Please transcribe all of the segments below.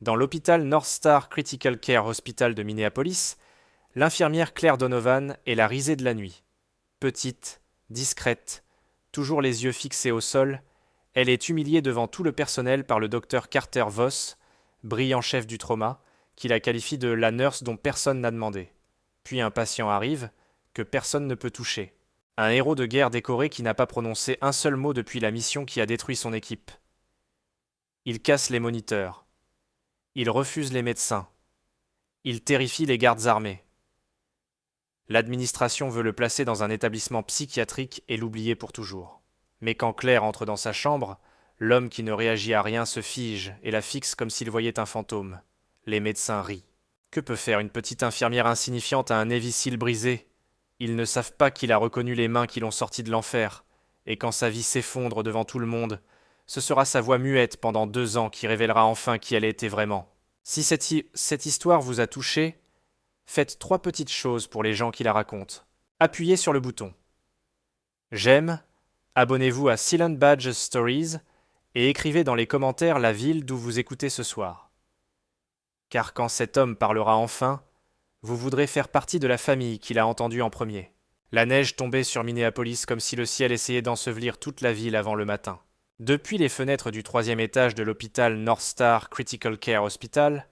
Dans l'hôpital North Star Critical Care Hospital de Minneapolis, l'infirmière Claire Donovan est la risée de la nuit. Petite, discrète, toujours les yeux fixés au sol, elle est humiliée devant tout le personnel par le docteur Carter Voss, brillant chef du trauma, qui la qualifie de la nurse dont personne n'a demandé. Puis un patient arrive, que personne ne peut toucher. Un héros de guerre décoré qui n'a pas prononcé un seul mot depuis la mission qui a détruit son équipe. Il casse les moniteurs. Il refuse les médecins. Il terrifie les gardes armés. L'administration veut le placer dans un établissement psychiatrique et l'oublier pour toujours. Mais quand Claire entre dans sa chambre, l'homme qui ne réagit à rien se fige et la fixe comme s'il voyait un fantôme. Les médecins rient. Que peut faire une petite infirmière insignifiante à un Navy SEAL brisé? Ils ne savent pas qu'il a reconnu les mains qui l'ont sorti de l'enfer, et quand sa vie s'effondre devant tout le monde, ce sera sa voix muette pendant 2 ans qui révélera enfin qui elle était vraiment. Si cette histoire vous a touché, faites 3 petites choses pour les gens qui la racontent. Appuyez sur le bouton j'aime, abonnez-vous à Silent Badge Stories et écrivez dans les commentaires la ville d'où vous écoutez ce soir. Car quand cet homme parlera enfin, vous voudrez faire partie de la famille qu'il a entendue en premier. La neige tombait sur Minneapolis comme si le ciel essayait d'ensevelir toute la ville avant le matin. Depuis les fenêtres du 3e étage de l'hôpital North Star Critical Care Hospital,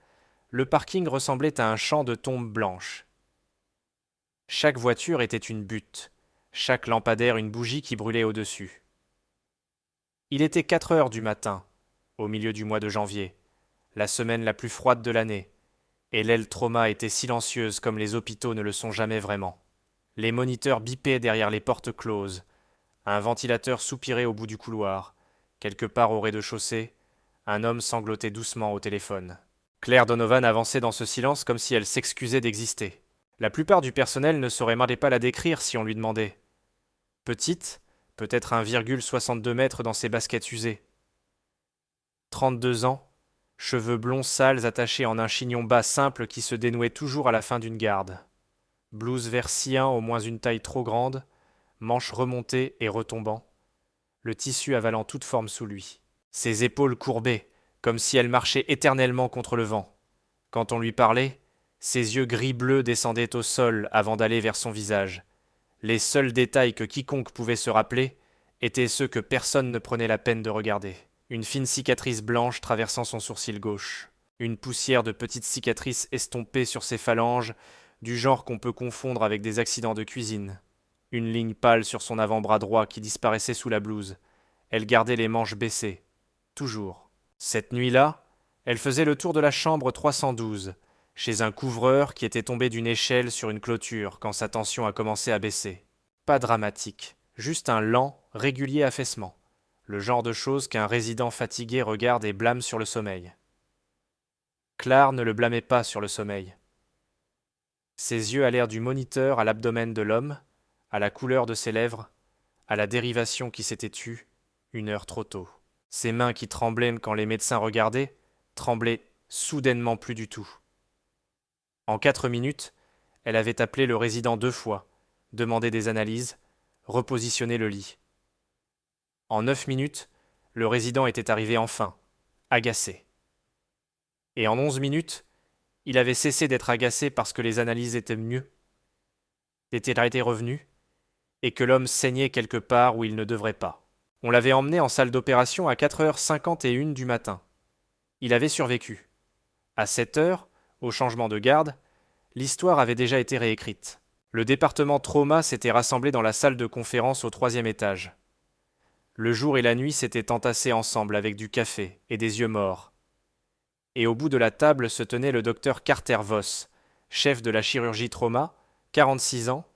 le parking ressemblait à un champ de tombes blanches. Chaque voiture était une butte, chaque lampadaire une bougie qui brûlait au-dessus. Il était 4 heures du matin, au milieu du mois de janvier, la semaine la plus froide de l'année, et l'aile trauma était silencieuse comme les hôpitaux ne le sont jamais vraiment. Les moniteurs bipaient derrière les portes closes, un ventilateur soupirait au bout du couloir, quelque part au rez-de-chaussée, un homme sanglotait doucement au téléphone. Claire Donovan avançait dans ce silence comme si elle s'excusait d'exister. La plupart du personnel ne saurait même pas la décrire si on lui demandait. Petite, peut-être 1,62 m dans ses baskets usées. 32 ans, cheveux blonds sales attachés en un chignon bas simple qui se dénouait toujours à la fin d'une garde. Blouse vert cyan au moins une taille trop grande, manches remontées et retombant, le tissu avalant toute forme sous lui. Ses épaules courbaient, comme si elle marchait éternellement contre le vent. Quand on lui parlait, ses yeux gris-bleu descendaient au sol avant d'aller vers son visage. Les seuls détails que quiconque pouvait se rappeler étaient ceux que personne ne prenait la peine de regarder. Une fine cicatrice blanche traversant son sourcil gauche. Une poussière de petites cicatrices estompées sur ses phalanges, du genre qu'on peut confondre avec des accidents de cuisine. Une ligne pâle sur son avant-bras droit qui disparaissait sous la blouse. Elle gardait les manches baissées. Toujours. Cette nuit-là, elle faisait le tour de la chambre 312, chez un couvreur qui était tombé d'une échelle sur une clôture quand sa tension a commencé à baisser. Pas dramatique, juste un lent, régulier affaissement. Le genre de choses qu'un résident fatigué regarde et blâme sur le sommeil. Claire ne le blâmait pas sur le sommeil. Ses yeux allèrent du moniteur à l'abdomen de l'homme, à la couleur de ses lèvres, à la dérivation qui s'était tue, 1 heure trop tôt. Ses mains qui tremblaient quand les médecins regardaient, tremblaient soudainement plus du tout. En 4 minutes, elle avait appelé le résident 2 fois, demandé des analyses, repositionné le lit. En 9 minutes, le résident était arrivé enfin, agacé. Et en 11 minutes, il avait cessé d'être agacé parce que les analyses étaient mieux, était revenu, et que l'homme saignait quelque part où il ne devrait pas. On l'avait emmené en salle d'opération à 4h51 du matin. Il avait survécu. À 7 heures, au changement de garde, l'histoire avait déjà été réécrite. Le département trauma s'était rassemblé dans la salle de conférence au 3e étage. Le jour et la nuit s'étaient entassés ensemble avec du café et des yeux morts. Et au bout de la table se tenait le docteur Carter Voss, chef de la chirurgie trauma, 46 ans,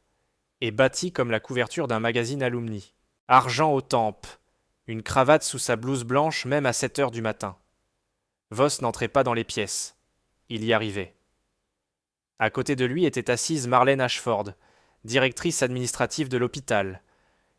et bâti comme la couverture d'un magazine alumni. Argent aux tempes, une cravate sous sa blouse blanche même à 7 heures du matin. Voss n'entrait pas dans les pièces. Il y arrivait. À côté de lui était assise Marlène Ashford, directrice administrative de l'hôpital,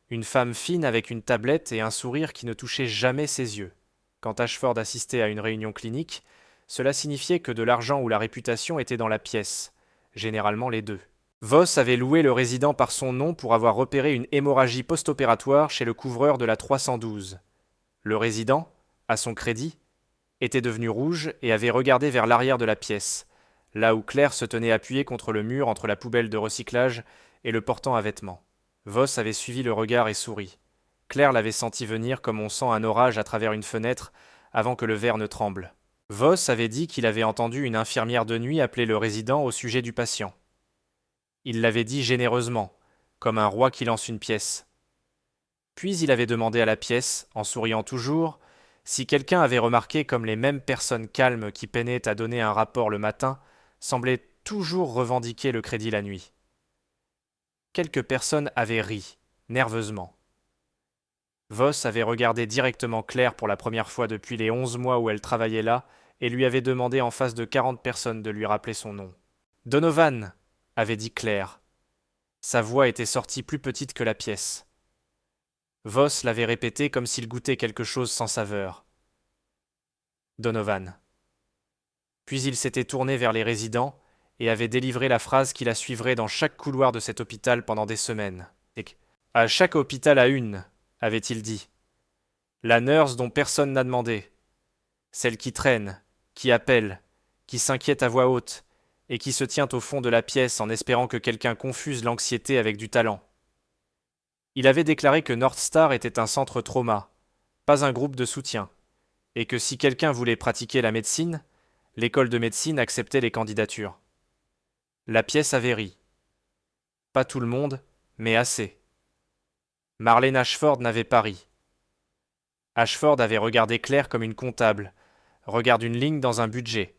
une femme fine avec une tablette et un sourire qui ne touchait jamais ses yeux. Quand Ashford assistait à une réunion clinique, cela signifiait que de l'argent ou la réputation étaient dans la pièce, généralement les deux. Voss avait loué le résident par son nom pour avoir repéré une hémorragie post-opératoire chez le couvreur de la 312. Le résident, à son crédit, était devenu rouge et avait regardé vers l'arrière de la pièce, là où Claire se tenait appuyée contre le mur entre la poubelle de recyclage et le portant à vêtements. Voss avait suivi le regard et souri. Claire l'avait senti venir comme on sent un orage à travers une fenêtre avant que le verre ne tremble. Voss avait dit qu'il avait entendu une infirmière de nuit appeler le résident au sujet du patient. Il l'avait dit généreusement, comme un roi qui lance une pièce. Puis il avait demandé à la pièce, en souriant toujours, si quelqu'un avait remarqué comme les mêmes personnes calmes qui peinaient à donner un rapport le matin semblaient toujours revendiquer le crédit la nuit. Quelques personnes avaient ri, nerveusement. Voss avait regardé directement Claire pour la première fois depuis les 11 mois où elle travaillait là et lui avait demandé en face de 40 personnes de lui rappeler son nom. Donovan, avait dit Claire. Sa voix était sortie plus petite que la pièce. Voss l'avait répété comme s'il goûtait quelque chose sans saveur. Donovan. Puis il s'était tourné vers les résidents et avait délivré la phrase qui la suivrait dans chaque couloir de cet hôpital pendant des semaines. À chaque hôpital à une, avait-il dit. La nurse dont personne n'a demandé. Celle qui traîne, qui appelle, qui s'inquiète à voix haute, et qui se tient au fond de la pièce en espérant que quelqu'un confuse l'anxiété avec du talent. Il avait déclaré que North Star était un centre trauma, pas un groupe de soutien, et que si quelqu'un voulait pratiquer la médecine, l'école de médecine acceptait les candidatures. La pièce avait ri. Pas tout le monde, mais assez. Marlène Ashford n'avait pas ri. Ashford avait regardé Claire comme une comptable, regarde une ligne dans un budget,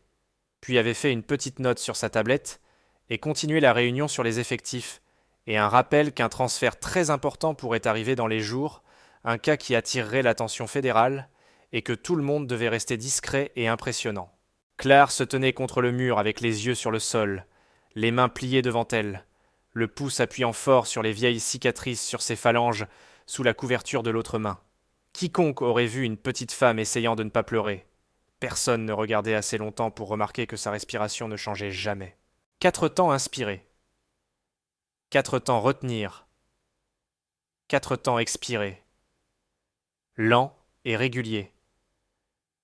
puis avait fait une petite note sur sa tablette et continué la réunion sur les effectifs, et un rappel qu'un transfert très important pourrait arriver dans les jours, un cas qui attirerait l'attention fédérale, et que tout le monde devait rester discret et impressionnant. Claire se tenait contre le mur avec les yeux sur le sol, les mains pliées devant elle, le pouce appuyant fort sur les vieilles cicatrices sur ses phalanges sous la couverture de l'autre main. Quiconque aurait vu une petite femme essayant de ne pas pleurer. Personne ne regardait assez longtemps pour remarquer que sa respiration ne changeait jamais. 4 temps inspirer. 4 temps retenir. 4 temps expirer. Lent et régulier.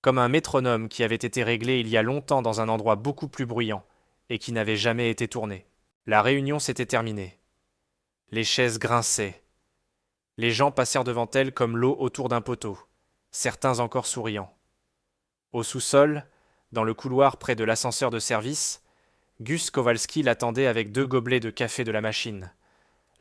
Comme un métronome qui avait été réglé il y a longtemps dans un endroit beaucoup plus bruyant et qui n'avait jamais été tourné. La réunion s'était terminée. Les chaises grinçaient. Les gens passèrent devant elles comme l'eau autour d'un poteau, certains encore souriants. Au sous-sol, dans le couloir près de l'ascenseur de service, Gus Kowalski l'attendait avec 2 gobelets de café de la machine.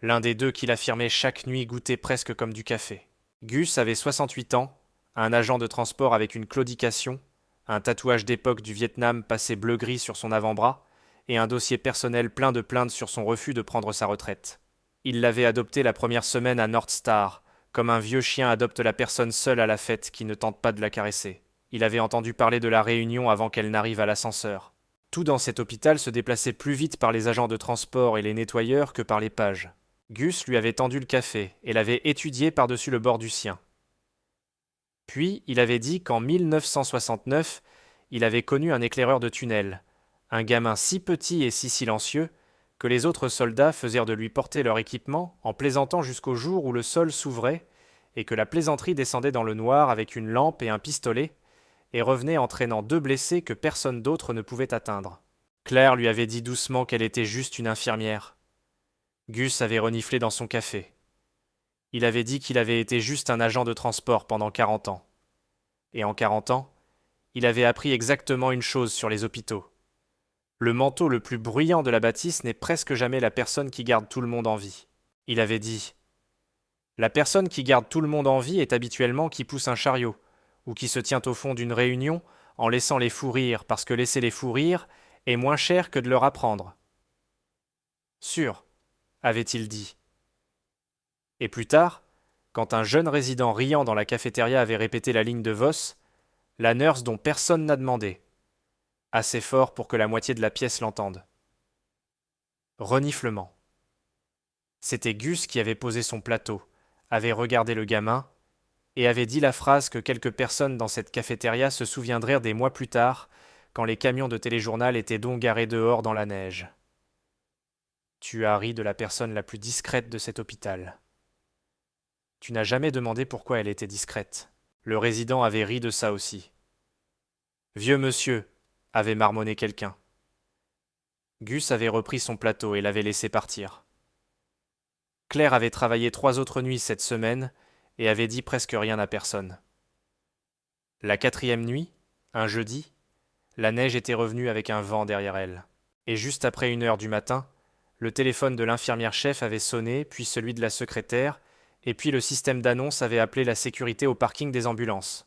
L'un des 2 qu'il affirmait chaque nuit goûter presque comme du café. Gus avait 68 ans, un agent de transport avec une claudication, un tatouage d'époque du Vietnam passé bleu-gris sur son avant-bras, et un dossier personnel plein de plaintes sur son refus de prendre sa retraite. Il l'avait adopté la première semaine à North Star, comme un vieux chien adopte la personne seule à la fête qui ne tente pas de la caresser. Il avait entendu parler de la réunion avant qu'elle n'arrive à l'ascenseur. Tout dans cet hôpital se déplaçait plus vite par les agents de transport et les nettoyeurs que par les pages. Gus lui avait tendu le café et l'avait étudié par-dessus le bord du sien. Puis il avait dit qu'en 1969, il avait connu un éclaireur de tunnel, un gamin si petit et si silencieux que les autres soldats faisèrent de lui porter leur équipement en plaisantant jusqu'au jour où le sol s'ouvrait et que la plaisanterie descendait dans le noir avec une lampe et un pistolet et revenait entraînant 2 blessés que personne d'autre ne pouvait atteindre. Claire lui avait dit doucement qu'elle était juste une infirmière. Gus avait reniflé dans son café. Il avait dit qu'il avait été juste un agent de transport pendant 40 ans. Et en 40 ans, il avait appris exactement une chose sur les hôpitaux. Le manteau le plus bruyant de la bâtisse n'est presque jamais la personne qui garde tout le monde en vie. Il avait dit « La personne qui garde tout le monde en vie est habituellement qui pousse un chariot, ou qui se tient au fond d'une réunion en laissant les fous rire parce que laisser les fous rire est moins cher que de leur apprendre. » Sûr, avait-il dit. Et plus tard, quand un jeune résident riant dans la cafétéria avait répété la ligne de Voss, la nurse dont personne n'a demandé, assez fort pour que la moitié de la pièce l'entende. Reniflement. C'était Gus qui avait posé son plateau, avait regardé le gamin, et avait dit la phrase que quelques personnes dans cette cafétéria se souviendraient des mois plus tard, quand les camions de téléjournal étaient donc garés dehors dans la neige. Tu as ri de la personne la plus discrète de cet hôpital. Tu n'as jamais demandé pourquoi elle était discrète. Le résident avait ri de ça aussi. Vieux monsieur, avait marmonné quelqu'un. Gus avait repris son plateau et l'avait laissé partir. Claire avait travaillé 3 autres nuits cette semaine et avait dit presque rien à personne. La 4e nuit, un jeudi, la neige était revenue avec un vent derrière elle. Et juste après 1 heure du matin, le téléphone de l'infirmière-chef avait sonné, puis celui de la secrétaire, et puis le système d'annonce avait appelé la sécurité au parking des ambulances.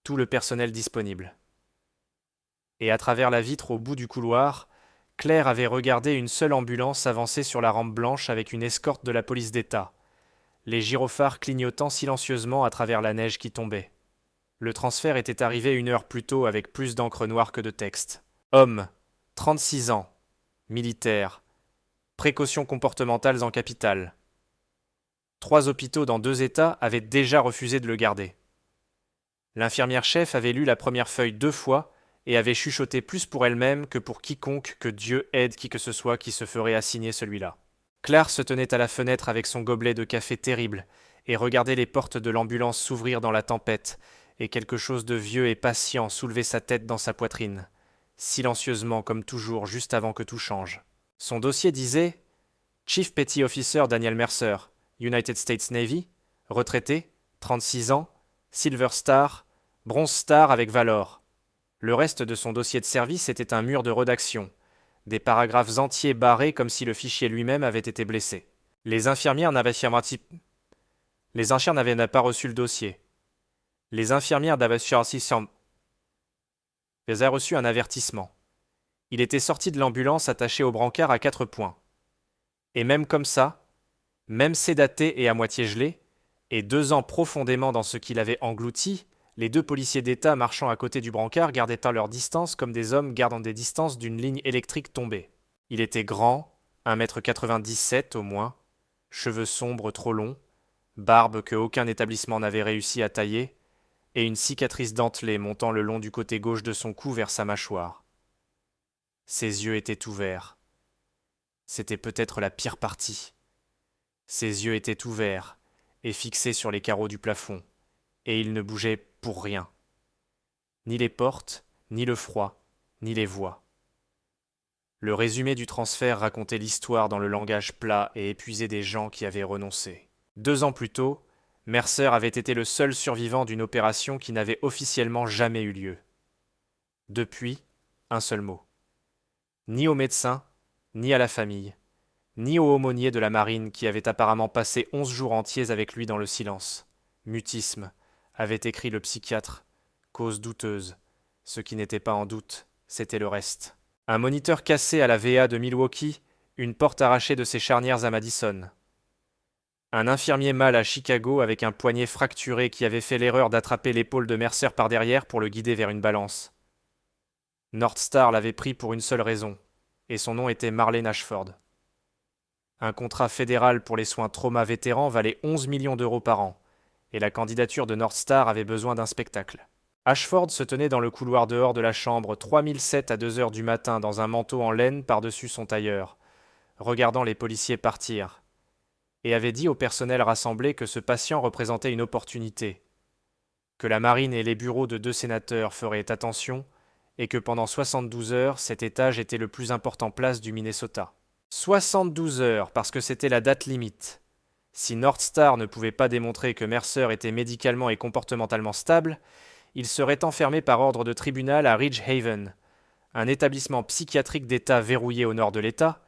Tout le personnel disponible. Et à travers la vitre au bout du couloir, Claire avait regardé une seule ambulance avancer sur la rampe blanche avec une escorte de la police d'État, les gyrophares clignotant silencieusement à travers la neige qui tombait. Le transfert était arrivé 1 heure plus tôt avec plus d'encre noire que de texte. Homme, 36 ans, militaire, précautions comportementales en capitale. 3 hôpitaux dans 2 États avaient déjà refusé de le garder. L'infirmière-chef avait lu la première feuille 2 fois et avait chuchoté plus pour elle-même que pour quiconque que Dieu aide qui que ce soit qui se ferait assigner celui-là. Claire se tenait à la fenêtre avec son gobelet de café terrible et regardait les portes de l'ambulance s'ouvrir dans la tempête, et quelque chose de vieux et patient soulevait sa tête dans sa poitrine, silencieusement comme toujours juste avant que tout change. Son dossier disait Chief Petty Officer Daniel Mercer, United States Navy, retraité, 36 ans, Silver Star, Bronze Star avec Valor. Le reste de son dossier de service était un mur de rédaction, des paragraphes entiers barrés comme si le fichier lui-même avait été blessé. Les infirmières n'avaient pas reçu le dossier. Les infirmières avaient reçu un avertissement. Il était sorti de l'ambulance attaché au brancard à 4 points. Et même comme ça, même sédaté et à moitié gelé, et 2 ans profondément dans ce qu'il avait englouti, les 2 policiers d'État marchant à côté du brancard gardaient à leur distance comme des hommes gardant des distances d'une ligne électrique tombée. Il était grand, 1,97 m au moins, cheveux sombres trop longs, barbe que aucun établissement n'avait réussi à tailler, et une cicatrice dentelée montant le long du côté gauche de son cou vers sa mâchoire. Ses yeux étaient ouverts. C'était peut-être la pire partie. Ses yeux étaient ouverts et fixés sur les carreaux du plafond, et il ne bougeait pour rien. Ni les portes, ni le froid, ni les voix. Le résumé du transfert racontait l'histoire dans le langage plat et épuisé des gens qui avaient renoncé. 2 ans plus tôt, Mercer avait été le seul survivant d'une opération qui n'avait officiellement jamais eu lieu. Depuis, un seul mot. Ni aux médecins, ni à la famille, ni au aumônier de la marine qui avait apparemment passé 11 jours entiers avec lui dans le silence. Mutisme, avait écrit le psychiatre. Cause douteuse. Ce qui n'était pas en doute, c'était le reste. Un moniteur cassé à la VA de Milwaukee, une porte arrachée de ses charnières à Madison. Un infirmier mâle à Chicago avec un poignet fracturé qui avait fait l'erreur d'attraper l'épaule de Mercer par derrière pour le guider vers une balance. North Star l'avait pris pour une seule raison, et son nom était Marlene Ashford. Un contrat fédéral pour les soins trauma vétérans valait 11 millions d'euros par an, et la candidature de North Star avait besoin d'un spectacle. Ashford se tenait dans le couloir dehors de la chambre 3007 à 2 heures du matin dans un manteau en laine par-dessus son tailleur, regardant les policiers partir, et avait dit au personnel rassemblé que ce patient représentait une opportunité, que la marine et les bureaux de 2 sénateurs feraient attention, et que pendant 72 heures, cet étage était le plus important place du Minnesota. 72 heures, parce que c'était la date limite. Si North Star ne pouvait pas démontrer que Mercer était médicalement et comportementalement stable, il serait enfermé par ordre de tribunal à Ridge Haven, un établissement psychiatrique d'État verrouillé au nord de l'État,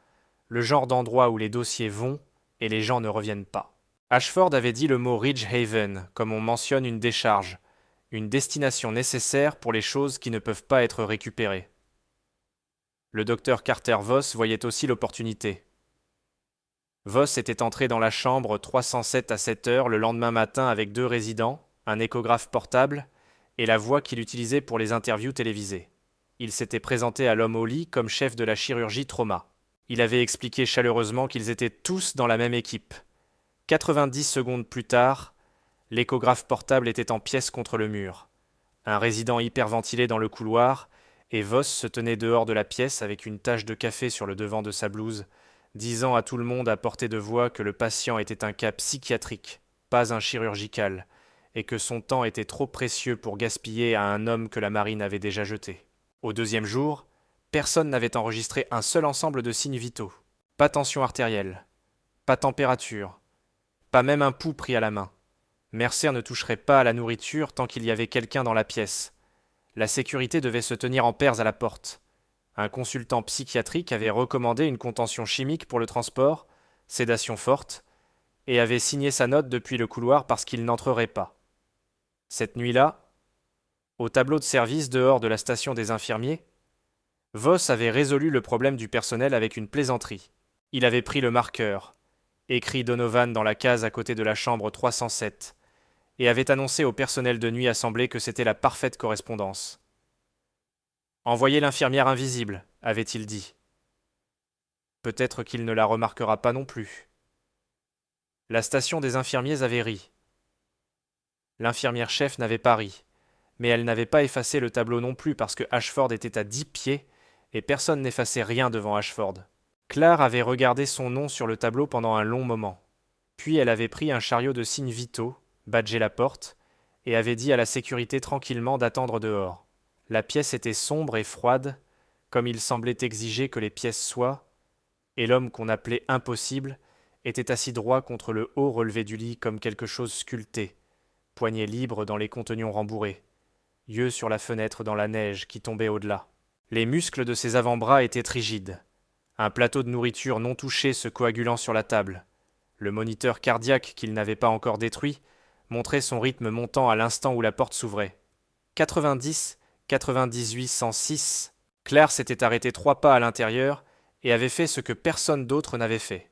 le genre d'endroit où les dossiers vont et les gens ne reviennent pas. Ashford avait dit le mot Ridge Haven, comme on mentionne une décharge, une destination nécessaire pour les choses qui ne peuvent pas être récupérées. Le docteur Carter Voss voyait aussi l'opportunité. Voss était entré dans la chambre 307 à 7 heures le lendemain matin avec 2 résidents, un échographe portable et la voix qu'il utilisait pour les interviews télévisées. Il s'était présenté à l'homme au lit comme chef de la chirurgie trauma. Il avait expliqué chaleureusement qu'ils étaient tous dans la même équipe. 90 secondes plus tard, l'échographe portable était en pièces contre le mur. Un résident hyperventilait dans le couloir, et Voss se tenait dehors de la pièce avec une tache de café sur le devant de sa blouse, disant à tout le monde à portée de voix que le patient était un cas psychiatrique, pas un chirurgical, et que son temps était trop précieux pour gaspiller à un homme que la marine avait déjà jeté. Au deuxième jour, personne n'avait enregistré un seul ensemble de signes vitaux. Pas tension artérielle, pas température, pas même un pouls pris à la main. Mercer ne toucherait pas à la nourriture tant qu'il y avait quelqu'un dans la pièce. La sécurité devait se tenir en pairs à la porte. Un consultant psychiatrique avait recommandé une contention chimique pour le transport, sédation forte, et avait signé sa note depuis le couloir parce qu'il n'entrerait pas. Cette nuit-là, au tableau de service dehors de la station des infirmiers, Voss avait résolu le problème du personnel avec une plaisanterie. Il avait pris le marqueur, écrit Donovan dans la case à côté de la chambre 307, et avait annoncé au personnel de nuit assemblé que c'était la parfaite correspondance. Envoyez l'infirmière invisible, avait-il dit. Peut-être qu'il ne la remarquera pas non plus. La station des infirmiers avait ri. L'infirmière-chef n'avait pas ri, mais elle n'avait pas effacé le tableau non plus parce que Ashford était à 10 pieds et personne n'effaçait rien devant Ashford. Claire avait regardé son nom sur le tableau pendant un long moment. Puis elle avait pris un chariot de signes vitaux, badgé la porte, et avait dit à la sécurité tranquillement d'attendre dehors. La pièce était sombre et froide, comme il semblait exiger que les pièces soient, et l'homme qu'on appelait impossible était assis droit contre le haut relevé du lit comme quelque chose sculpté, poignet libre dans les contenons rembourrés, yeux sur la fenêtre dans la neige qui tombait au-delà. Les muscles de ses avant-bras étaient rigides, un plateau de nourriture non touché se coagulant sur la table. Le moniteur cardiaque qu'il n'avait pas encore détruit montrait son rythme montant à l'instant où la porte s'ouvrait. 90, 98, 106. Claire s'était arrêtée 3 pas à l'intérieur et avait fait ce que personne d'autre n'avait fait.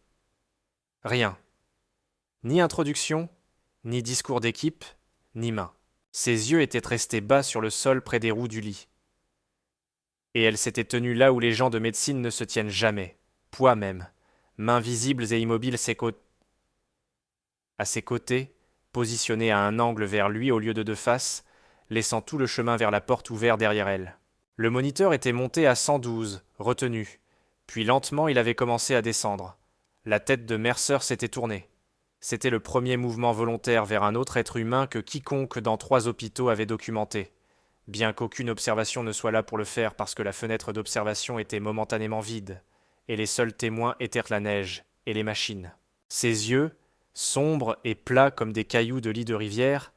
Rien. Ni introduction, ni discours d'équipe, ni main. Ses yeux étaient restés bas sur le sol près des roues du lit. Et elle s'était tenue là où les gens de médecine ne se tiennent jamais, poids même, mains visibles et immobiles à ses côtés, positionnée à un angle vers lui au lieu de deux faces, laissant tout le chemin vers la porte ouvert derrière elle. Le moniteur était monté à 112, retenu, puis lentement il avait commencé à descendre. La tête de Mercer s'était tournée. C'était le premier mouvement volontaire vers un autre être humain que quiconque dans 3 hôpitaux avait documenté, bien qu'aucune observation ne soit là pour le faire parce que la fenêtre d'observation était momentanément vide, et les seuls témoins étaient la neige et les machines. Ses yeux, sombres et plats comme des cailloux de lit de rivière,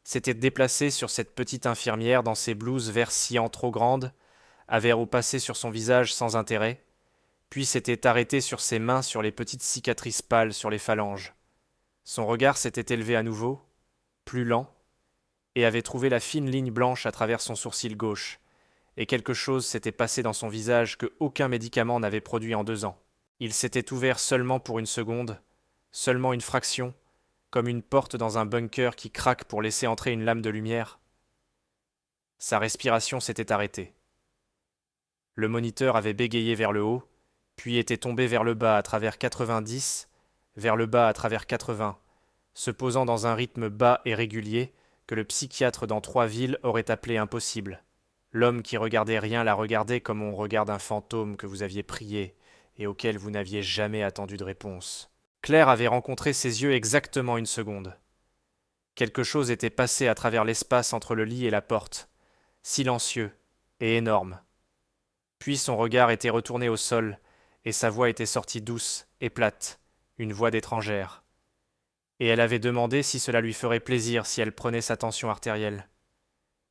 s'étaient déplacés sur cette petite infirmière dans ses blouses vert-cyan trop grandes, avaient repassé sur son visage sans intérêt, puis s'étaient arrêtés sur ses mains sur les petites cicatrices pâles sur les phalanges. Son regard s'était élevé à nouveau, plus lent, et avait trouvé la fine ligne blanche à travers son sourcil gauche, et quelque chose s'était passé dans son visage que aucun médicament n'avait produit en 2 ans. Il s'était ouvert seulement pour une seconde, seulement une fraction, comme une porte dans un bunker qui craque pour laisser entrer une lame de lumière. Sa respiration s'était arrêtée. Le moniteur avait bégayé vers le haut, puis était tombé vers le bas à travers 90, vers le bas à travers 80, se posant dans un rythme bas et régulier que le psychiatre dans 3 villes aurait appelé impossible. L'homme qui regardait rien la regardait comme on regarde un fantôme que vous aviez prié et auquel vous n'aviez jamais attendu de réponse. Claire avait rencontré ses yeux exactement une seconde. Quelque chose était passé à travers l'espace entre le lit et la porte, silencieux et énorme. Puis son regard était retourné au sol, et sa voix était sortie douce et plate, une voix d'étrangère. Et elle avait demandé si cela lui ferait plaisir si elle prenait sa tension artérielle.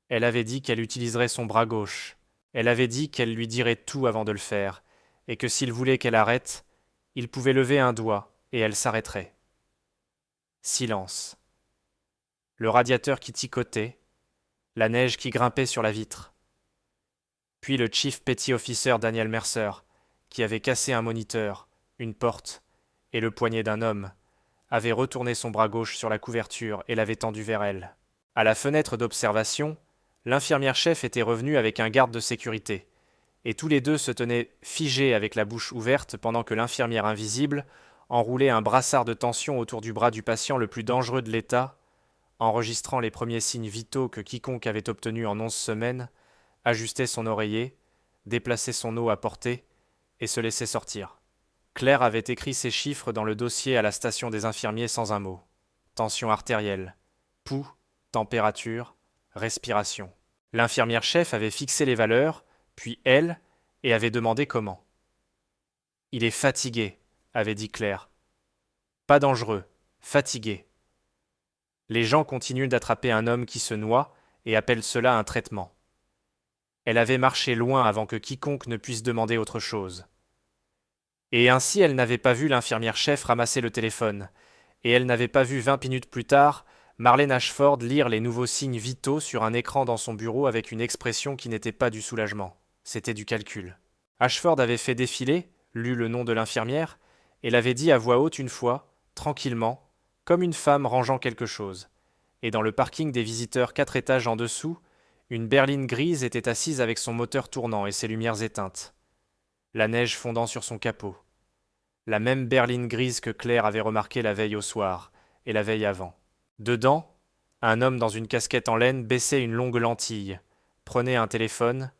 Elle avait dit qu'elle utiliserait son bras gauche. Elle avait dit qu'elle lui dirait tout avant de le faire, et que s'il voulait qu'elle arrête, il pouvait lever un doigt, et elle s'arrêterait. Silence. Le radiateur qui ticotait, la neige qui grimpait sur la vitre. Puis le Chief Petty Officer Daniel Mercer, qui avait cassé un moniteur, une porte, et le poignet d'un homme, avait retourné son bras gauche sur la couverture et l'avait tendu vers elle. À la fenêtre d'observation, l'infirmière-chef était revenue avec un garde de sécurité, et tous les deux se tenaient figés avec la bouche ouverte pendant que l'infirmière invisible enroulait un brassard de tension autour du bras du patient le plus dangereux de l'État, enregistrant les premiers signes vitaux que quiconque avait obtenus en 11 semaines, ajustait son oreiller, déplaçait son eau à portée et se laissait sortir. Claire avait écrit ces chiffres dans le dossier à la station des infirmiers sans un mot. Tension artérielle, pouls, température, respiration. L'infirmière-chef avait fixé les valeurs, puis elle, et avait demandé comment. Il est fatigué, avait dit Claire. Pas dangereux, fatigué. Les gens continuent d'attraper un homme qui se noie et appellent cela un traitement. Elle avait marché loin avant que quiconque ne puisse demander autre chose. Et ainsi elle n'avait pas vu l'infirmière-chef ramasser le téléphone, et elle n'avait pas vu 20 minutes plus tard Marlène Ashford lire les nouveaux signes vitaux sur un écran dans son bureau avec une expression qui n'était pas du soulagement, c'était du calcul. Ashford avait fait défiler, lu le nom de l'infirmière, et l'avait dit à voix haute une fois, tranquillement, comme une femme rangeant quelque chose. Et dans le parking des visiteurs 4 étages en dessous, une berline grise était assise avec son moteur tournant et ses lumières éteintes. La neige fondant sur son capot. La même berline grise que Claire avait remarquée la veille au soir, et la veille avant. Dedans, un homme dans une casquette en laine baissait une longue lentille, prenait un téléphone,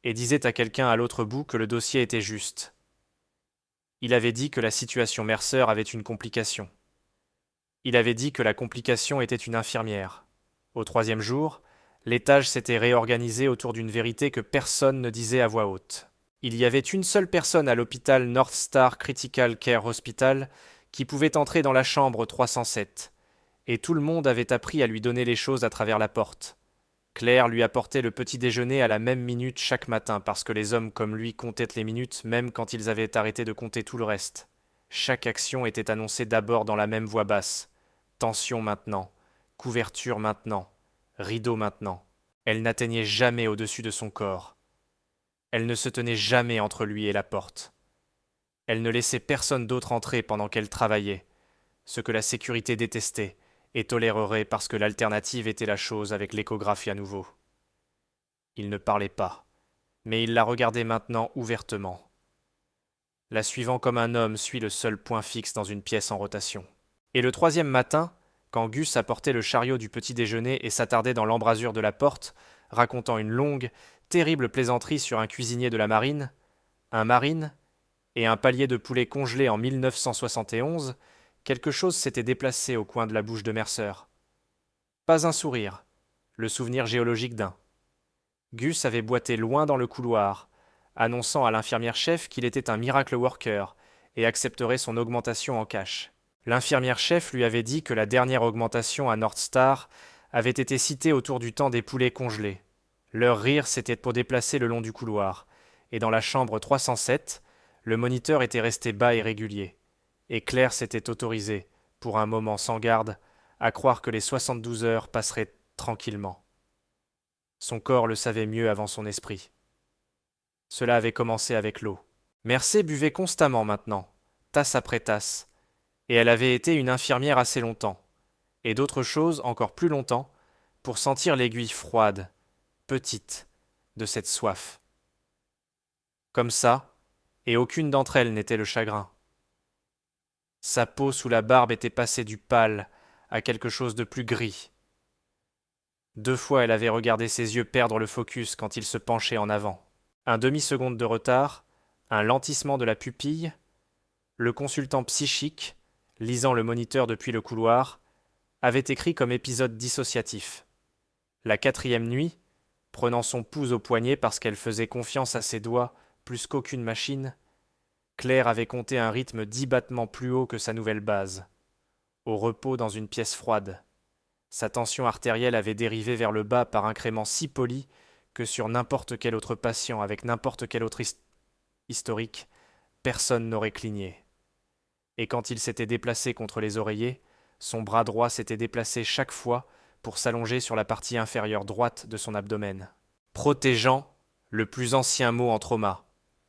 et disait à quelqu'un à l'autre bout que le dossier était juste. Il avait dit que la situation Mercer avait une complication. Il avait dit que la complication était une infirmière. Au 3e jour, l'étage s'était réorganisé autour d'une vérité que personne ne disait à voix haute. Il y avait une seule personne à l'hôpital North Star Critical Care Hospital qui pouvait entrer dans la chambre 307, et tout le monde avait appris à lui donner les choses à travers la porte. Claire lui apportait le petit déjeuner à la même minute chaque matin parce que les hommes comme lui comptaient les minutes même quand ils avaient arrêté de compter tout le reste. Chaque action était annoncée d'abord dans la même voix basse. Tension maintenant, couverture maintenant, rideau maintenant. Elle n'atteignait jamais au-dessus de son corps. Elle ne se tenait jamais entre lui et la porte. Elle ne laissait personne d'autre entrer pendant qu'elle travaillait, ce que la sécurité détestait et tolérerait parce que l'alternative était la chose avec l'échographie à nouveau. Il ne parlait pas, mais il la regardait maintenant ouvertement, la suivant comme un homme suit le seul point fixe dans une pièce en rotation. Et le 3e matin, quand Gus apportait le chariot du petit déjeuner et s'attardait dans l'embrasure de la porte, racontant une longue, terrible plaisanterie sur un cuisinier de la marine, un marine, et un palier de poulet congelé en 1971, quelque chose s'était déplacé au coin de la bouche de Mercer. Pas un sourire, le souvenir géologique d'un. Gus avait boité loin dans le couloir, annonçant à l'infirmière-chef qu'il était un miracle worker et accepterait son augmentation en cash. L'infirmière-chef lui avait dit que la dernière augmentation à North Star avait été citée autour du temps des poulets congelés. Leur rire s'était pour déplacer le long du couloir, et dans la chambre 307, le moniteur était resté bas et régulier, et Claire s'était autorisée, pour un moment sans garde, à croire que les 72 heures passeraient tranquillement. Son corps le savait mieux avant son esprit. Cela avait commencé avec l'eau. Mercé buvait constamment maintenant, tasse après tasse, et elle avait été une infirmière assez longtemps, et d'autres choses encore plus longtemps, pour sentir l'aiguille froide, petite, de cette soif. Comme ça, et aucune d'entre elles n'était le chagrin. Sa peau sous la barbe était passée du pâle à quelque chose de plus gris. 2 fois elle avait regardé ses yeux perdre le focus quand il se penchait en avant. Un demi-seconde de retard, un lentissement de la pupille, le consultant psychique, lisant le moniteur depuis le couloir, avait écrit comme épisode dissociatif. La 4e nuit, prenant son pouls au poignet parce qu'elle faisait confiance à ses doigts plus qu'aucune machine, Claire avait compté un rythme 10 battements plus haut que sa nouvelle base. Au repos dans une pièce froide. Sa tension artérielle avait dérivé vers le bas par incréments si polis que sur n'importe quel autre patient avec n'importe quel autre historique, personne n'aurait cligné. Et quand il s'était déplacé contre les oreillers, son bras droit s'était déplacé chaque fois pour s'allonger sur la partie inférieure droite de son abdomen. Protégeant, le plus ancien mot en trauma.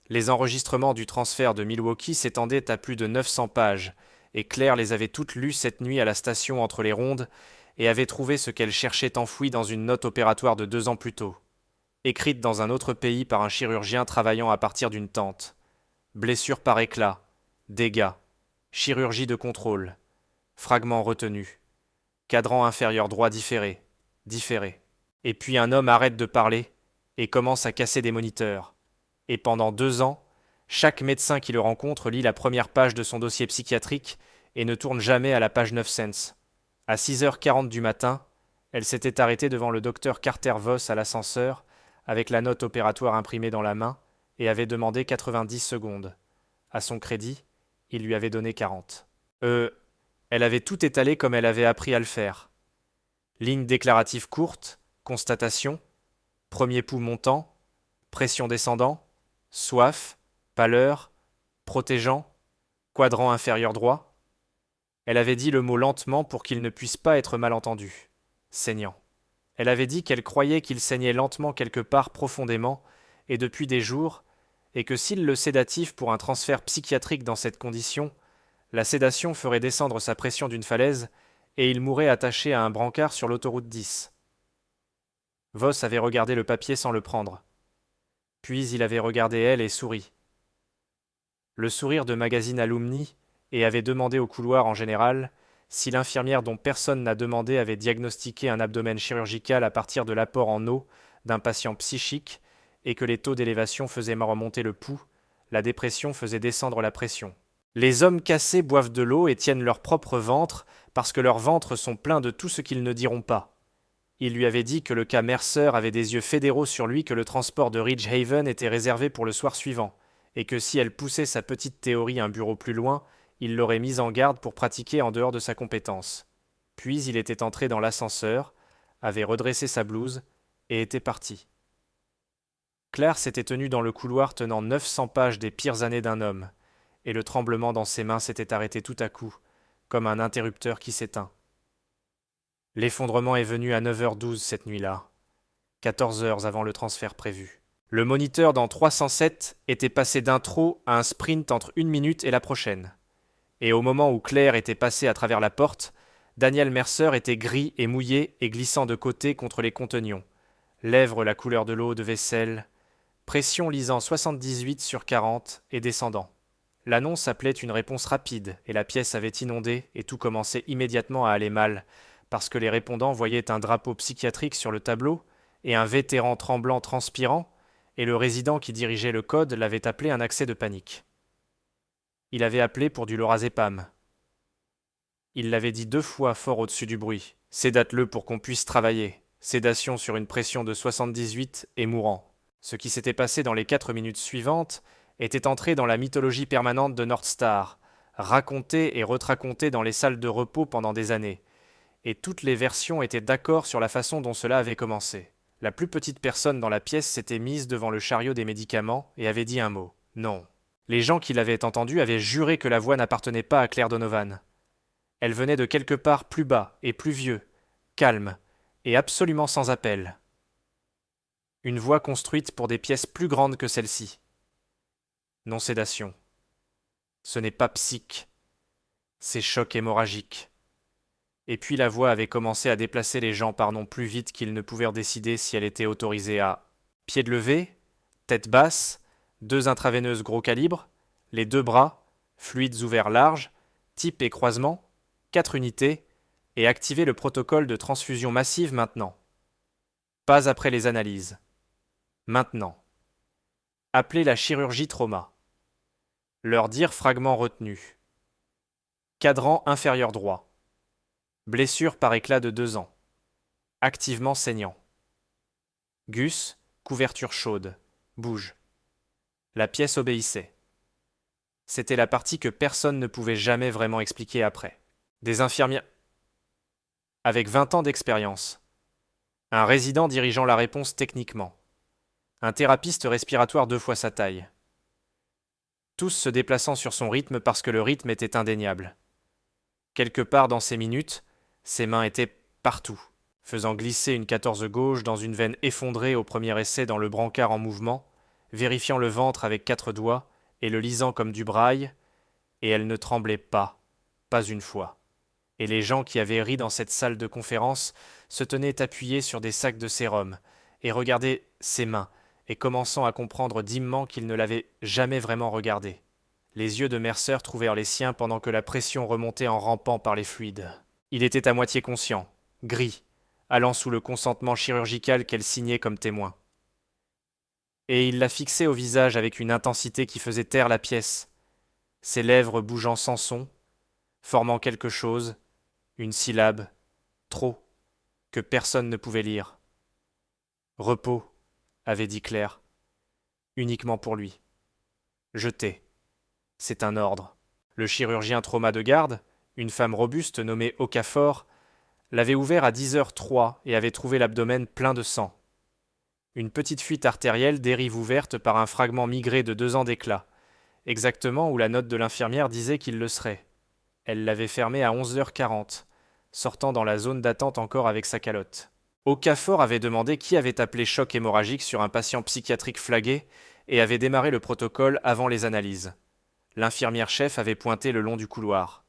Les enregistrements du transfert de Milwaukee s'étendaient à plus de 900 pages, et Claire les avait toutes lues cette nuit à la station entre les rondes, et avait trouvé ce qu'elle cherchait enfoui dans une note opératoire de 2 ans plus tôt, écrite dans un autre pays par un chirurgien travaillant à partir d'une tente. Blessure par éclat, dégâts, chirurgie de contrôle, fragments retenus, cadran inférieur droit différé. Et puis un homme arrête de parler et commence à casser des moniteurs. Et pendant 2 ans, chaque médecin qui le rencontre lit la première page de son dossier psychiatrique et ne tourne jamais à la page 9 cents. À 6h40 du matin, Elle s'était arrêtée devant le docteur Carter Voss à l'ascenseur, avec la note opératoire imprimée dans la main, et avait demandé 90 secondes. À son crédit, il lui avait donné 40. Elle avait tout étalé comme elle avait appris à le faire. Ligne déclarative courte, constatation, premier pouls montant, pression descendant, soif, pâleur, protégeant, quadrant inférieur droit. Elle avait dit le mot lentement pour qu'il ne puisse pas être mal entendu. Saignant. Elle avait dit qu'elle croyait qu'il saignait lentement quelque part profondément, et depuis des jours, et que s'il le sédatif pour un transfert psychiatrique dans cette condition, la sédation ferait descendre sa pression d'une falaise, et il mourrait attaché à un brancard sur l'autoroute 10. Voss avait regardé le papier sans le prendre. Puis il avait regardé elle et souri. Le sourire de magazine alumni, et avait demandé au couloir en général si l'infirmière dont personne n'a demandé avait diagnostiqué un abdomen chirurgical à partir de l'apport en eau d'un patient psychique et que les taux d'élévation faisaient remonter le pouls, la dépression faisait descendre la pression. Les hommes cassés boivent de l'eau et tiennent leur propre ventre parce que leurs ventres sont pleins de tout ce qu'ils ne diront pas. Il lui avait dit que le cas Mercer avait des yeux fédéraux sur lui, que le transport de Ridge Haven était réservé pour le soir suivant, et que si elle poussait sa petite théorie un bureau plus loin, il l'aurait mise en garde pour pratiquer en dehors de sa compétence. Puis il était entré dans l'ascenseur, avait redressé sa blouse, et était parti. Claire s'était tenue dans le couloir tenant 900 pages des pires années d'un homme, et le tremblement dans ses mains s'était arrêté tout à coup, comme un interrupteur qui s'éteint. L'effondrement est venu à 9h12 cette nuit-là, 14 heures avant le transfert prévu. Le moniteur dans 307 était passé d'un trot à un sprint entre 1 minute et la prochaine. Et au moment où Claire était passée à travers la porte, Daniel Mercer était gris et mouillé et glissant de côté contre les contenons. Lèvres la couleur de l'eau de vaisselle, pression lisant 78/40 et descendant. L'annonce appelait une réponse rapide, et la pièce avait inondé, et tout commençait immédiatement à aller mal, parce que les répondants voyaient un drapeau psychiatrique sur le tableau, et un vétéran tremblant transpirant, et le résident qui dirigeait le code l'avait appelé un accès de panique. Il avait appelé pour du lorazépam. Il l'avait dit 2 fois fort au-dessus du bruit. Sédate-le pour qu'on puisse travailler. Sédation sur une pression de 78 et mourant. Ce qui s'était passé dans les 4 minutes suivantes était entré dans la mythologie permanente de North Star, raconté et retraconté dans les salles de repos pendant des années. Et toutes les versions étaient d'accord sur la façon dont cela avait commencé. La plus petite personne dans la pièce s'était mise devant le chariot des médicaments et avait dit un mot. Non. Les gens qui l'avaient entendue avaient juré que la voix n'appartenait pas à Claire Donovan. Elle venait de quelque part plus bas et plus vieux, calme, et absolument sans appel. Une voix construite pour des pièces plus grandes que celle-ci. Non sédation. Ce n'est pas psych. C'est choc hémorragique. Et puis la voix avait commencé à déplacer les gens par non plus vite qu'ils ne pouvaient décider si elle était autorisée à pied de levé, tête basse, 2 intraveineuses gros calibre, les 2 bras, fluides ouverts larges, type et croisement, 4 unités, et activer le protocole de transfusion massive maintenant. Pas après les analyses. Maintenant. Appeler la chirurgie trauma. Leur dire fragment retenu. Cadran inférieur droit. Blessure par éclat de 2 ans. Activement saignant. Gus, couverture chaude. Bouge. La pièce obéissait. C'était la partie que personne ne pouvait jamais vraiment expliquer après. Des infirmières avec 20 ans d'expérience. Un résident dirigeant la réponse techniquement. Un thérapeute respiratoire 2 fois sa taille. Tous se déplaçant sur son rythme parce que le rythme était indéniable. Quelque part dans ces minutes, ses mains étaient partout, faisant glisser une 14 gauche dans une veine effondrée au premier essai dans le brancard en mouvement, vérifiant le ventre avec 4 doigts et le lisant comme du braille, et elle ne tremblait pas une fois. Et les gens qui avaient ri dans cette salle de conférence se tenaient appuyés sur des sacs de sérum, et regardaient ses mains, et commençant à comprendre dimement qu'ils ne l'avaient jamais vraiment regardée. Les yeux de Mercer trouvèrent les siens pendant que la pression remontait en rampant par les fluides. Il était à moitié conscient, gris, allant sous le consentement chirurgical qu'elle signait comme témoin. Et il la fixait au visage avec une intensité qui faisait taire la pièce, ses lèvres bougeant sans son, formant quelque chose, une syllabe, trop. que personne ne pouvait lire. Repos, avait dit Claire, uniquement pour lui. Jeté. C'est un ordre. Le chirurgien trauma de garde, une femme robuste nommée Okafor, l'avait ouvert à 10h03 et avait trouvé l'abdomen plein de sang. Une petite fuite artérielle dérive ouverte par un fragment migré de 2 ans d'éclat, exactement où la note de l'infirmière disait qu'il le serait. Elle l'avait fermé à 11h40, sortant dans la zone d'attente encore avec sa calotte. Okafor avait demandé qui avait appelé choc hémorragique sur un patient psychiatrique flagué et avait démarré le protocole avant les analyses. L'infirmière-chef avait pointé le long du couloir.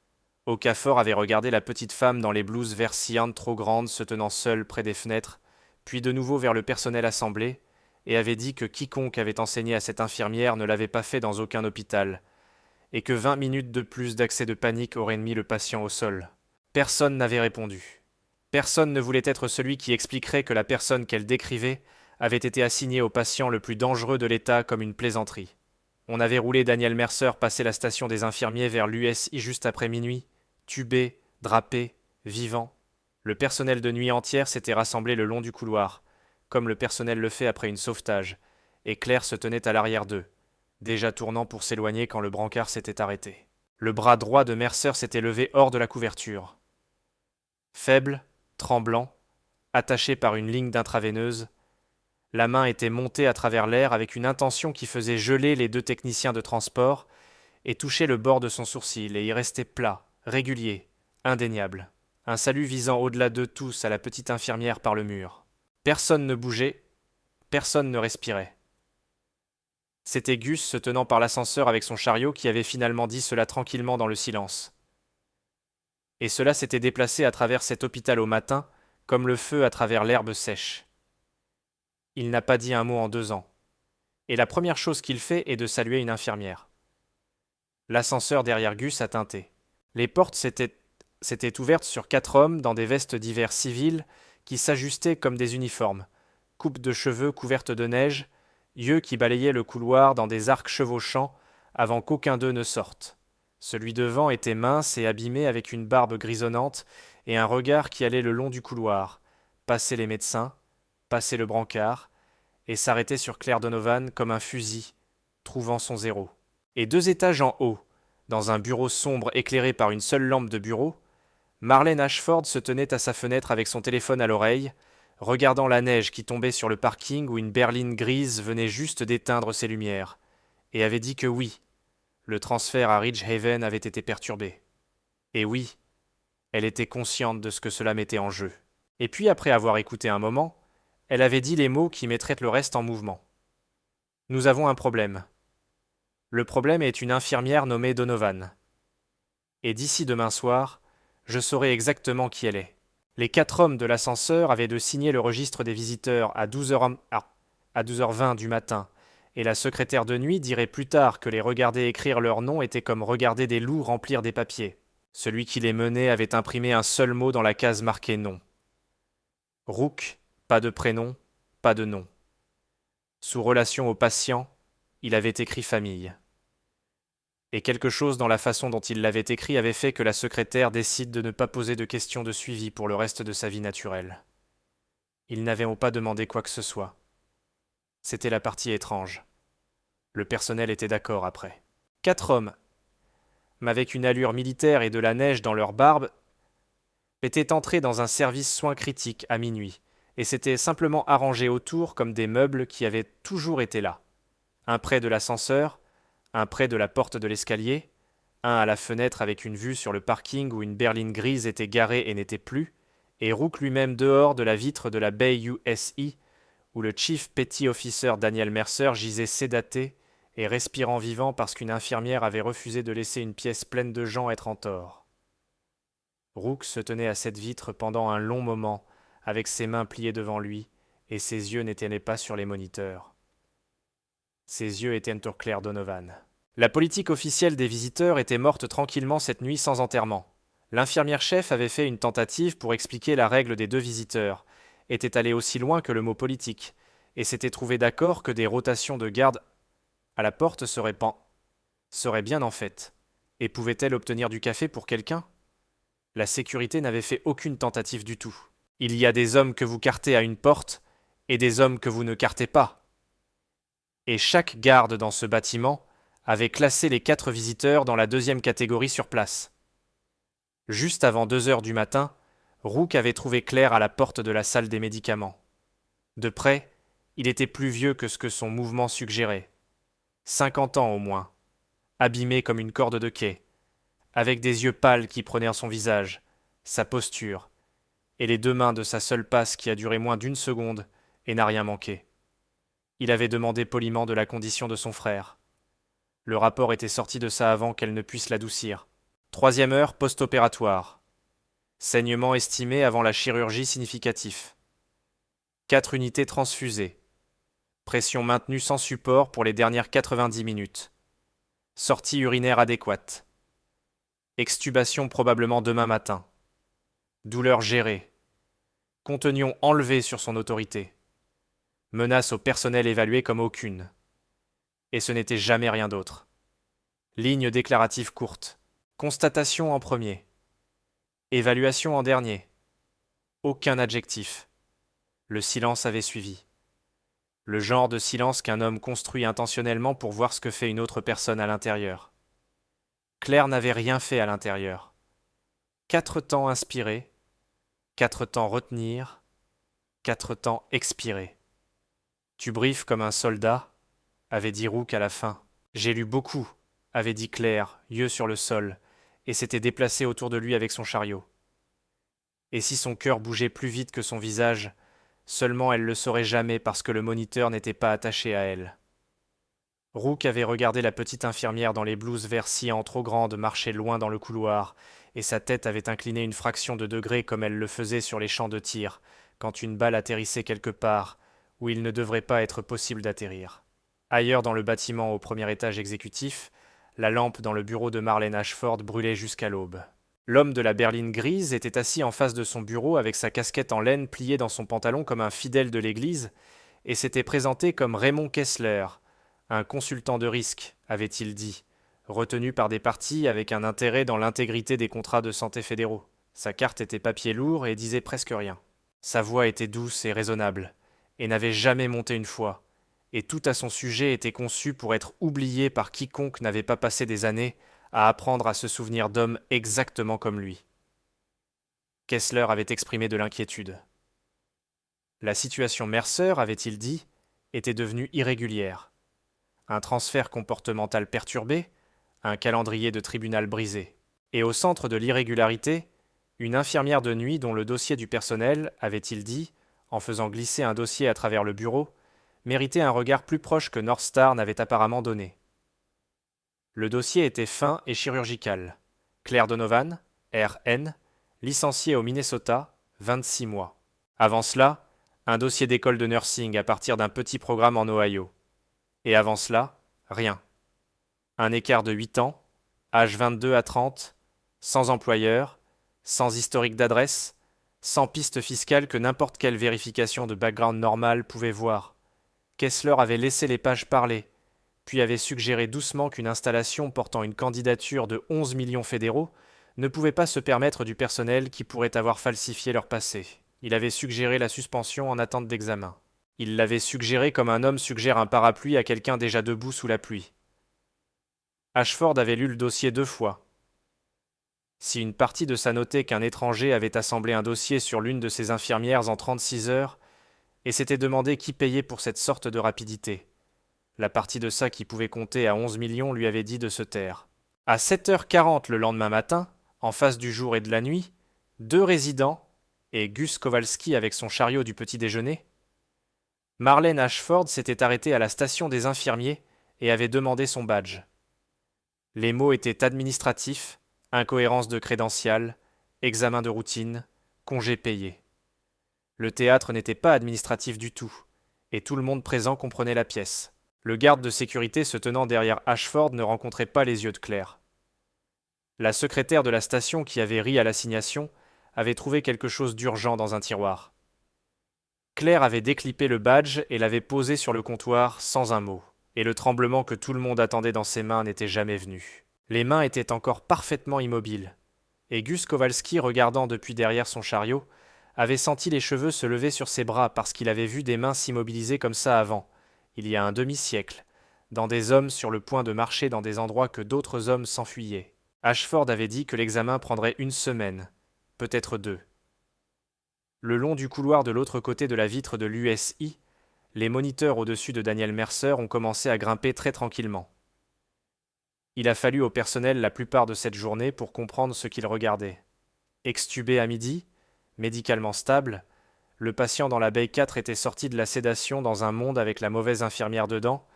Okafor avait regardé la petite femme dans les blouses vert-cyantes trop grandes se tenant seule près des fenêtres, puis de nouveau vers le personnel assemblé, et avait dit que quiconque avait enseigné à cette infirmière ne l'avait pas fait dans aucun hôpital, et que 20 minutes de plus d'accès de panique auraient mis le patient au sol. Personne n'avait répondu. Personne ne voulait être celui qui expliquerait que la personne qu'elle décrivait avait été assignée au patient le plus dangereux de l'État comme une plaisanterie. On avait roulé Daniel Mercer passer la station des infirmiers vers l'USI juste après minuit, tubé, drapé, vivant. Le personnel de nuit entière s'était rassemblé le long du couloir, comme le personnel le fait après une sauvetage, et Claire se tenait à l'arrière d'eux, déjà tournant pour s'éloigner quand le brancard s'était arrêté. Le bras droit de Mercer s'était levé hors de la couverture. Faible, tremblant, attaché par une ligne d'intraveineuse, la main était montée à travers l'air avec une intention qui faisait geler les 2 techniciens de transport et touchait le bord de son sourcil et y restait plat, régulier, indéniable. Un salut visant au-delà d'eux tous à la petite infirmière par le mur. Personne ne bougeait, personne ne respirait. C'était Gus se tenant par l'ascenseur avec son chariot qui avait finalement dit cela tranquillement dans le silence. Et cela s'était déplacé à travers cet hôpital au matin, comme le feu à travers l'herbe sèche. Il n'a pas dit un mot en 2 ans. Et la première chose qu'il fait est de saluer une infirmière. L'ascenseur derrière Gus a tinté. Les portes s'étaient ouvertes sur 4 hommes dans des vestes d'hiver civiles qui s'ajustaient comme des uniformes, coupes de cheveux couvertes de neige, yeux qui balayaient le couloir dans des arcs chevauchants avant qu'aucun d'eux ne sorte. Celui devant était mince et abîmé avec une barbe grisonnante et un regard qui allait le long du couloir, passait les médecins, passait le brancard, et s'arrêtait sur Claire Donovan comme un fusil, trouvant son zéro. Et 2 étages en haut, dans un bureau sombre éclairé par une seule lampe de bureau, Marlène Ashford se tenait à sa fenêtre avec son téléphone à l'oreille, regardant la neige qui tombait sur le parking où une berline grise venait juste d'éteindre ses lumières, et avait dit que oui, le transfert à Ridgehaven avait été perturbé. Et oui, elle était consciente de ce que cela mettait en jeu. Et puis, après avoir écouté un moment, elle avait dit les mots qui mettraient le reste en mouvement. Nous avons un problème. Le problème est une infirmière nommée Donovan. Et d'ici demain soir, je saurai exactement qui elle est. Les 4 hommes de l'ascenseur avaient de signer le registre des visiteurs à 12h20 du matin, et la secrétaire de nuit dirait plus tard que les regarder écrire leur nom était comme regarder des loups remplir des papiers. Celui qui les menait avait imprimé un seul mot dans la case marquée nom. Rook, pas de prénom, pas de nom. Sous relation au patient, il avait écrit famille. Et quelque chose dans la façon dont il l'avait écrit avait fait que la secrétaire décide de ne pas poser de questions de suivi pour le reste de sa vie naturelle. Ils n'avaient pas demandé quoi que ce soit. C'était la partie étrange. Le personnel était d'accord après. 4 hommes, mais avec une allure militaire et de la neige dans leur barbe, étaient entrés dans un service soins critiques à minuit, et s'étaient simplement arrangés autour comme des meubles qui avaient toujours été là. Un près de l'ascenseur, un près de la porte de l'escalier, un à la fenêtre avec une vue sur le parking où une berline grise était garée et n'était plus, et Rook lui-même dehors de la vitre de la baie USI, où le Chief Petty Officer Daniel Mercer gisait sédaté et respirant vivant parce qu'une infirmière avait refusé de laisser une pièce pleine de gens être en tort. Rook se tenait à cette vitre pendant un long moment, avec ses mains pliées devant lui, et ses yeux n'étaient pas sur les moniteurs. Ses yeux étaient sur Claire Donovan. La politique officielle des visiteurs était morte tranquillement cette nuit sans enterrement. L'infirmière-chef avait fait une tentative pour expliquer la règle des 2 visiteurs, était allée aussi loin que le mot politique, et s'était trouvée d'accord que des rotations de garde à la porte seraient bien en fait. Et pouvait-elle obtenir du café pour quelqu'un ? La sécurité n'avait fait aucune tentative du tout. Il y a des hommes que vous cartez à une porte et des hommes que vous ne cartez pas. Et chaque garde dans ce bâtiment avait classé les 4 visiteurs dans la 2e catégorie sur place. Juste avant 2 heures du matin, Rook avait trouvé Claire à la porte de la salle des médicaments. De près, il était plus vieux que ce que son mouvement suggérait. 50 ans au moins, abîmé comme une corde de quai, avec des yeux pâles qui prenaient son visage, sa posture, et les 2 mains de sa seule passe qui a duré moins d'1 seconde et n'a rien manqué. Il avait demandé poliment de la condition de son frère. Le rapport était sorti de ça avant qu'elle ne puisse l'adoucir. 3e heure post-opératoire. Saignement estimé avant la chirurgie significatif. 4 unités transfusées. Pression maintenue sans support pour les dernières 90 minutes. Sortie urinaire adéquate. Extubation probablement demain matin. Douleur gérée. Contenion enlevé sur son autorité. Menace au personnel évaluée comme aucune. Et ce n'était jamais rien d'autre. Ligne déclarative courte. Constatation en premier. Évaluation en dernier. Aucun adjectif. Le silence avait suivi. Le genre de silence qu'un homme construit intentionnellement pour voir ce que fait une autre personne à l'intérieur. Claire n'avait rien fait à l'intérieur. 4 temps inspirer, 4 temps retenir, 4 temps expirer. Tu briefes comme un soldat, avait dit Rook à la fin. J'ai lu beaucoup, avait dit Claire, yeux sur le sol, et s'était déplacée autour de lui avec son chariot. Et si son cœur bougeait plus vite que son visage, seulement elle le saurait jamais parce que le moniteur n'était pas attaché à elle. Rook avait regardé la petite infirmière dans les blouses vert cyan trop grandes marcher loin dans le couloir, et sa tête avait incliné une fraction de degré comme elle le faisait sur les champs de tir, quand une balle atterrissait quelque part où il ne devrait pas être possible d'atterrir. Ailleurs dans le bâtiment au premier étage exécutif, la lampe dans le bureau de Marlène Ashford brûlait jusqu'à l'aube. L'homme de la berline grise était assis en face de son bureau avec sa casquette en laine pliée dans son pantalon comme un fidèle de l'église, et s'était présenté comme Raymond Kessler, un consultant de risque, avait-il dit, retenu par des partis avec un intérêt dans l'intégrité des contrats de santé fédéraux. Sa carte était papier lourd et disait presque rien. Sa voix était douce et raisonnable, et n'avait jamais monté une fois, et tout à son sujet était conçu pour être oublié par quiconque n'avait pas passé des années à apprendre à se souvenir d'hommes exactement comme lui. Kessler avait exprimé de l'inquiétude. La situation Mercer, avait-il dit, était devenue irrégulière. Un transfert comportemental perturbé, un calendrier de tribunal brisé. Et au centre de l'irrégularité, une infirmière de nuit dont le dossier du personnel, avait-il dit, en faisant glisser un dossier à travers le bureau, méritait un regard plus proche que North Star n'avait apparemment donné. Le dossier était fin et chirurgical. Claire Donovan, RN, licenciée au Minnesota, 26 mois. Avant cela, un dossier d'école de nursing à partir d'un petit programme en Ohio. Et avant cela, rien. Un écart de 8 ans, âge 22 à 30, sans employeur, sans historique d'adresse, sans piste fiscale que n'importe quelle vérification de background normale pouvait voir. Kessler avait laissé les pages parler, puis avait suggéré doucement qu'une installation portant une candidature de 11 millions fédéraux ne pouvait pas se permettre du personnel qui pourrait avoir falsifié leur passé. Il avait suggéré la suspension en attente d'examen. Il l'avait suggéré comme un homme suggère un parapluie à quelqu'un déjà debout sous la pluie. Ashford avait lu le dossier 2 fois. Si une partie de ça notait qu'un étranger avait assemblé un dossier sur l'une de ses infirmières en 36 heures et s'était demandé qui payait pour cette sorte de rapidité, la partie de ça qui pouvait compter à 11 millions lui avait dit de se taire. À 7h40 le lendemain matin, en face du jour et de la nuit, 2 résidents, et Gus Kowalski avec son chariot du petit déjeuner, Marlène Ashford s'était arrêtée à la station des infirmiers et avait demandé son badge. Les mots étaient administratifs, incohérence de crédential, examen de routine, congé payé. Le théâtre n'était pas administratif du tout, et tout le monde présent comprenait la pièce. Le garde de sécurité se tenant derrière Ashford ne rencontrait pas les yeux de Claire. La secrétaire de la station qui avait ri à l'assignation avait trouvé quelque chose d'urgent dans un tiroir. Claire avait déclippé le badge et l'avait posé sur le comptoir sans un mot, et le tremblement que tout le monde attendait dans ses mains n'était jamais venu. Les mains étaient encore parfaitement immobiles, et Gus Kowalski, regardant depuis derrière son chariot, avait senti les cheveux se lever sur ses bras parce qu'il avait vu des mains s'immobiliser comme ça avant, il y a un demi-siècle, dans des hommes sur le point de marcher dans des endroits que d'autres hommes s'enfuyaient. Ashford avait dit que l'examen prendrait 1 semaine, peut-être 2. Le long du couloir de l'autre côté de la vitre de l'USI, les moniteurs au-dessus de Daniel Mercer ont commencé à grimper très tranquillement. Il a fallu au personnel la plupart de cette journée pour comprendre ce qu'il regardait. Extubé à midi, médicalement stable, le patient dans la baie 4 était sorti de la sédation dans un monde avec la mauvaise infirmière dedans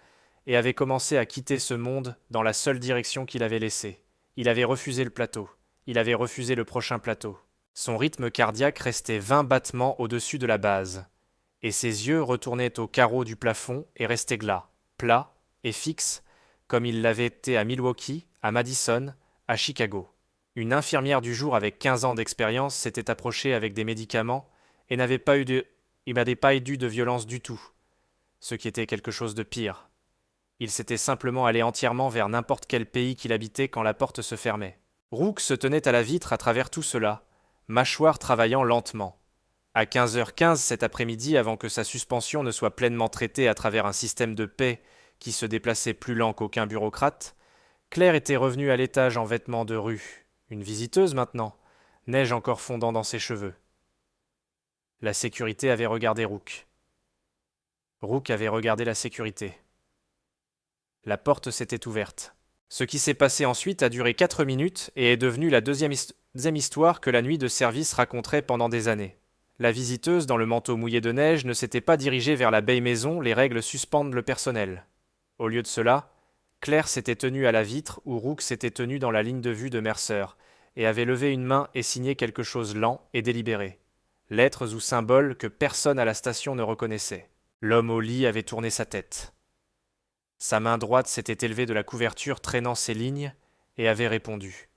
et avait commencé à quitter ce monde dans la seule direction qu'il avait laissée. Il avait refusé le plateau. Il avait refusé le prochain plateau. Son rythme cardiaque restait 20 battements au-dessus de la base, et ses yeux retournaient au carreau du plafond et restaient glas, plats et fixes, comme il l'avait été à Milwaukee, à Madison, à Chicago. Une infirmière du jour avec 15 ans d'expérience s'était approchée avec des médicaments et n'avait pas eu de violence du tout, ce qui était quelque chose de pire. Il s'était simplement allé entièrement vers n'importe quel pays qu'il habitait quand la porte se fermait. Rook se tenait à la vitre à travers tout cela, mâchoire travaillant lentement. À 15h15 cet après-midi, avant que sa suspension ne soit pleinement traitée à travers un système de paix qui se déplaçait plus lent qu'aucun bureaucrate, Claire était revenue à l'étage en vêtements de rue, une visiteuse maintenant, neige encore fondant dans ses cheveux. La sécurité avait regardé Rook. Rook avait regardé la sécurité. La porte s'était ouverte. Ce qui s'est passé ensuite a duré 4 minutes et est devenu la deuxième histoire que la nuit de service raconterait pendant des années. La visiteuse, dans le manteau mouillé de neige, ne s'était pas dirigée vers la baie maison, les règles suspendent le personnel. Au lieu de cela, Claire s'était tenue à la vitre où Rook s'était tenu dans la ligne de vue de Mercer, et avait levé une main et signé quelque chose lent et délibéré. Lettres ou symboles que personne à la station ne reconnaissait. L'homme au lit avait tourné sa tête. Sa main droite s'était élevée de la couverture traînant ses lignes et avait répondu.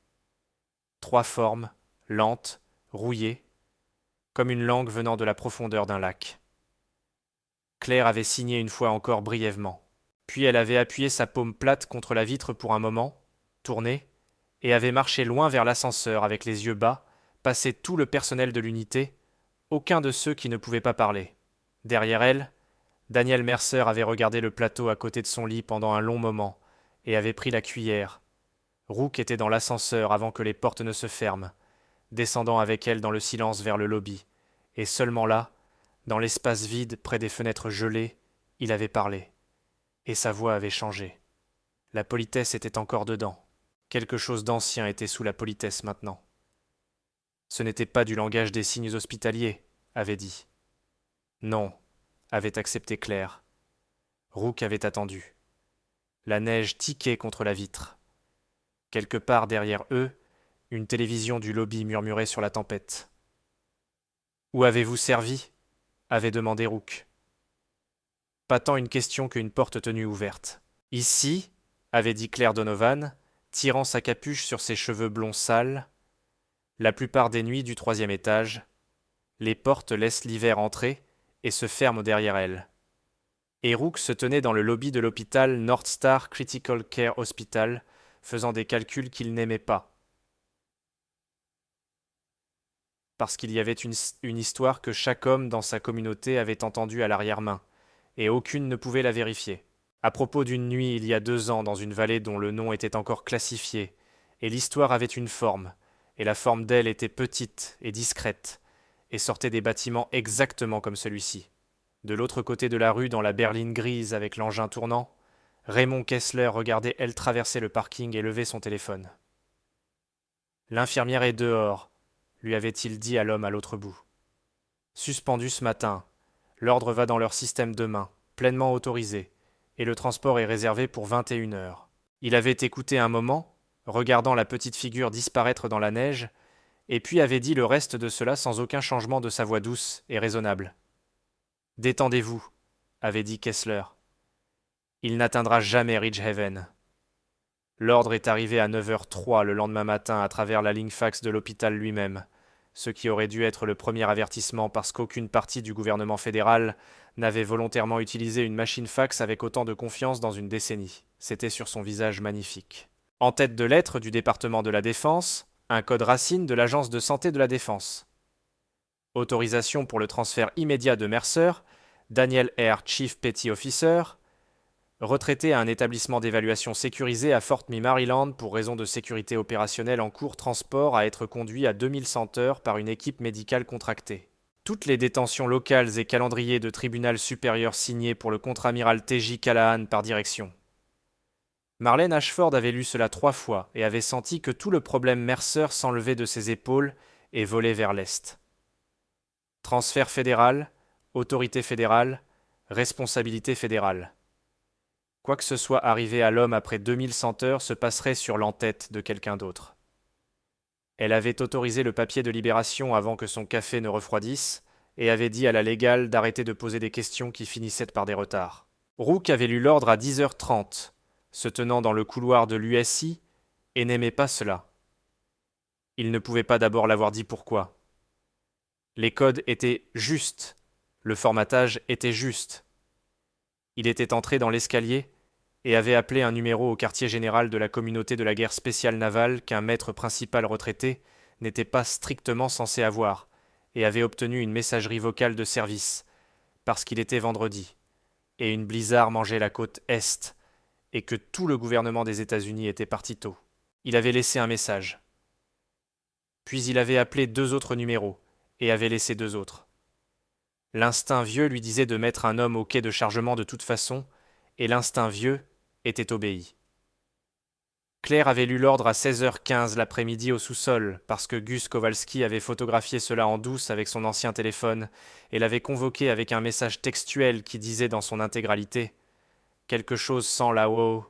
3 formes, lentes, rouillées, comme une langue venant de la profondeur d'un lac. Claire avait signé une fois encore brièvement. Puis elle avait appuyé sa paume plate contre la vitre pour un moment, tourné, et avait marché loin vers l'ascenseur avec les yeux bas, passé tout le personnel de l'unité, aucun de ceux qui ne pouvaient pas parler. Derrière elle, Daniel Mercer avait regardé le plateau à côté de son lit pendant un long moment, et avait pris la cuillère. Rook était dans l'ascenseur avant que les portes ne se ferment, descendant avec elle dans le silence vers le lobby, et seulement là, dans l'espace vide près des fenêtres gelées, il avait parlé. Et sa voix avait changé. La politesse était encore dedans. Quelque chose d'ancien était sous la politesse maintenant. Ce n'était pas du langage des signes hospitaliers, avait dit. Non, avait accepté Claire. Rook avait attendu. La neige tiquait contre la vitre. Quelque part derrière eux, une télévision du lobby murmurait sur la tempête. Où avez-vous servi avait demandé Rook. Pas tant une question qu'une porte tenue ouverte. Ici, avait dit Claire Donovan, tirant sa capuche sur ses cheveux blonds sales, la plupart des nuits du 3e étage, les portes laissent l'hiver entrer et se ferment derrière elles. Et Rook se tenait dans le lobby de l'hôpital North Star Critical Care Hospital, faisant des calculs qu'il n'aimait pas. Parce qu'il y avait une histoire que chaque homme dans sa communauté avait entendue à l'arrière-main, et aucune ne pouvait la vérifier. À propos d'une nuit il y a 2 ans dans une vallée dont le nom était encore classifié, et l'histoire avait une forme, et la forme d'elle était petite et discrète, et sortait des bâtiments exactement comme celui-ci. De l'autre côté de la rue, dans la berline grise avec l'engin tournant, Raymond Kessler regardait elle traverser le parking et lever son téléphone. L'infirmière est dehors, lui avait-il dit à l'homme à l'autre bout. Suspendu ce matin, l'ordre va dans leur système demain, pleinement autorisé, et le transport est réservé pour 21 heures. Il avait écouté un moment, regardant la petite figure disparaître dans la neige, et puis avait dit le reste de cela sans aucun changement de sa voix douce et raisonnable. « Détendez-vous, avait dit Kessler. Il n'atteindra jamais Ridgehaven. L'ordre est arrivé à 9h03 le lendemain matin à travers la ligne fax de l'hôpital lui-même, ce qui aurait dû être le premier avertissement parce qu'aucune partie du gouvernement fédéral n'avait volontairement utilisé une machine fax avec autant de confiance dans une décennie. C'était sur son visage magnifique. En tête de lettre du département de la Défense, un code racine de l'Agence de santé de la Défense. Autorisation pour le transfert immédiat de Mercer, Daniel R. Chief Petty Officer, retraité à un établissement d'évaluation sécurisé à Fort Meade, Maryland pour raison de sécurité opérationnelle en cours, transport à être conduit à 2100 heures par une équipe médicale contractée. Toutes les détentions locales et calendriers de tribunal supérieur signés pour le contre-amiral T.J. Callahan par direction. Marlène Ashford avait lu cela 3 fois et avait senti que tout le problème Mercer s'enlevait de ses épaules et volait vers l'est. Transfert fédéral, autorité fédérale, responsabilité fédérale. Quoi que ce soit arrivé à l'homme après 2100 heures se passerait sur l'entête de quelqu'un d'autre. Elle avait autorisé le papier de libération avant que son café ne refroidisse et avait dit à la légale d'arrêter de poser des questions qui finissaient par des retards. Rook avait lu l'ordre à 10h30, se tenant dans le couloir de l'USI, et n'aimait pas cela. Il ne pouvait pas d'abord l'avoir dit pourquoi. Les codes étaient justes, le formatage était juste. Il était entré dans l'escalier et avait appelé un numéro au quartier général de la communauté de la guerre spéciale navale qu'un maître principal retraité n'était pas strictement censé avoir, et avait obtenu une messagerie vocale de service, parce qu'il était vendredi, et une blizzard mangeait la côte Est, et que tout le gouvernement des États-Unis était parti tôt. Il avait laissé un message. Puis il avait appelé 2 autres numéros, et avait laissé 2 autres. L'instinct vieux lui disait de mettre un homme au quai de chargement de toute façon, et l'instinct vieux était obéi. Claire avait lu l'ordre à 16h15 l'après-midi au sous-sol, parce que Gus Kowalski avait photographié cela en douce avec son ancien téléphone, et l'avait convoqué avec un message textuel qui disait dans son intégralité « Quelque chose sent là-haut,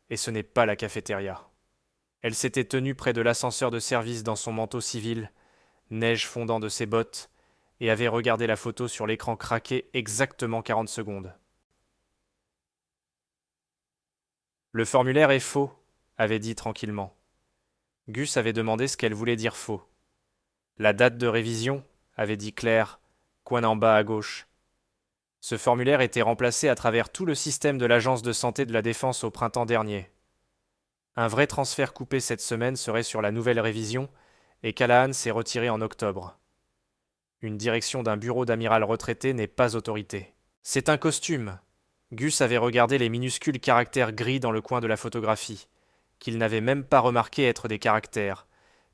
et ce n'est pas la cafétéria ». Elle s'était tenue près de l'ascenseur de service dans son manteau civil, neige fondant de ses bottes, et avait regardé la photo sur l'écran craqué exactement 40 secondes. Le formulaire est faux, avait dit tranquillement. Gus avait demandé ce qu'elle voulait dire faux. La date de révision, avait dit Claire, coin en bas à gauche. Ce formulaire était remplacé à travers tout le système de l'Agence de santé de la Défense au printemps dernier. Un vrai transfert coupé cette semaine serait sur la nouvelle révision, et Callahan s'est retiré en octobre. Une direction d'un bureau d'amiral retraité n'est pas autorité. C'est un costume. Gus avait regardé les minuscules caractères gris dans le coin de la photographie, qu'il n'avait même pas remarqué être des caractères,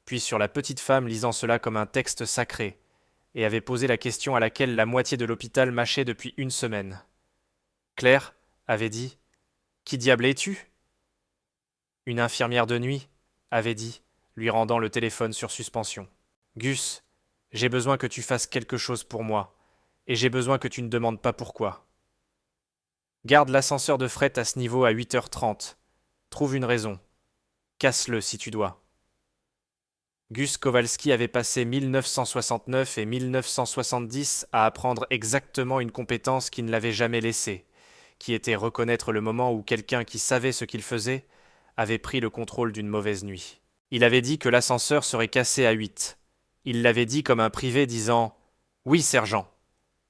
puis sur la petite femme lisant cela comme un texte sacré, et avait posé la question à laquelle la moitié de l'hôpital mâchait depuis 1 semaine. Claire avait dit « Qui diable es-tu » Une infirmière de nuit, avait dit, lui rendant le téléphone sur suspension. Gus, j'ai besoin que tu fasses quelque chose pour moi, et j'ai besoin que tu ne demandes pas pourquoi. Garde l'ascenseur de fret à ce niveau à 8h30. Trouve une raison. Casse-le si tu dois. Gus Kowalski avait passé 1969 et 1970 à apprendre exactement une compétence qui ne l'avait jamais laissé, qui était reconnaître le moment où quelqu'un qui savait ce qu'il faisait avait pris le contrôle d'une mauvaise nuit. Il avait dit que l'ascenseur serait cassé à 8. Il l'avait dit comme un privé disant « Oui, sergent »,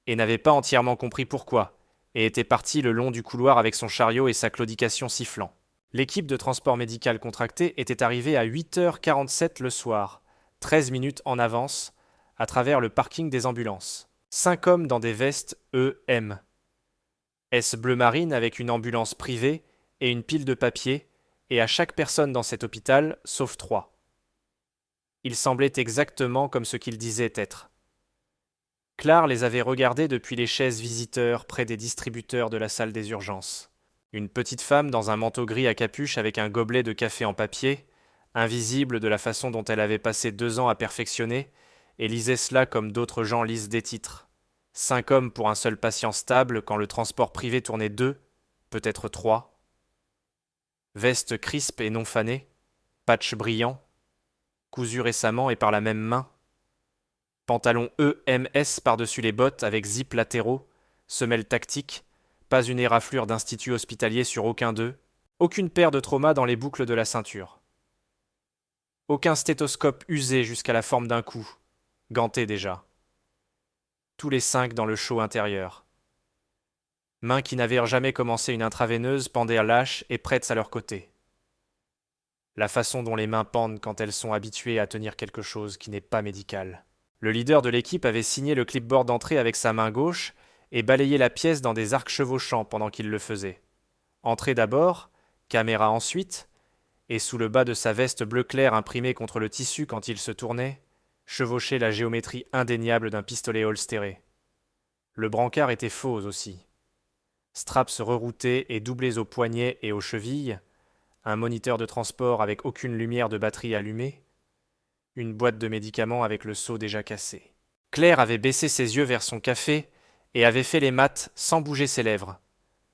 et n'avait pas entièrement compris pourquoi, et était parti le long du couloir avec son chariot et sa claudication sifflant. L'équipe de transport médical contracté était arrivée à 8h47 le soir, 13 minutes en avance, à travers le parking des ambulances. 5 hommes dans des vestes EM. S bleu marine avec une ambulance privée et une pile de papier, et à chaque personne dans cet hôpital, sauf 3. Ils semblaient exactement comme ce qu'ils disaient être. Claire les avait regardés depuis les chaises visiteurs près des distributeurs de la salle des urgences. Une petite femme dans un manteau gris à capuche avec un gobelet de café en papier, invisible de la façon dont elle avait passé 2 ans à perfectionner, et lisait cela comme d'autres gens lisent des titres. 5 hommes pour un seul patient stable quand le transport privé tournait 2, peut-être 3. Veste crispe et non fanée, patch brillant, cousu récemment et par la même main. Pantalon EMS par-dessus les bottes avec zip latéraux, semelle tactique, pas une éraflure d'institut hospitalier sur aucun d'eux, aucune paire de traumas dans les boucles de la ceinture. Aucun stéthoscope usé jusqu'à la forme d'un cou, ganté déjà. Tous les 5 dans le chaud intérieur. Mains qui n'avaient jamais commencé une intraveineuse pendaient lâches et prêtes à leur côté. La façon dont les mains pendent quand elles sont habituées à tenir quelque chose qui n'est pas médical. Le leader de l'équipe avait signé le clipboard d'entrée avec sa main gauche et balayé la pièce dans des arcs chevauchants pendant qu'il le faisait. Entrée d'abord, caméra ensuite, et sous le bas de sa veste bleu clair imprimée contre le tissu quand il se tournait, chevauchait la géométrie indéniable d'un pistolet holstéré. Le brancard était faux aussi. Straps reroutés et doublés aux poignets et aux chevilles, un moniteur de transport avec aucune lumière de batterie allumée, une boîte de médicaments avec le seau déjà cassé. Claire avait baissé ses yeux vers son café et avait fait les maths sans bouger ses lèvres.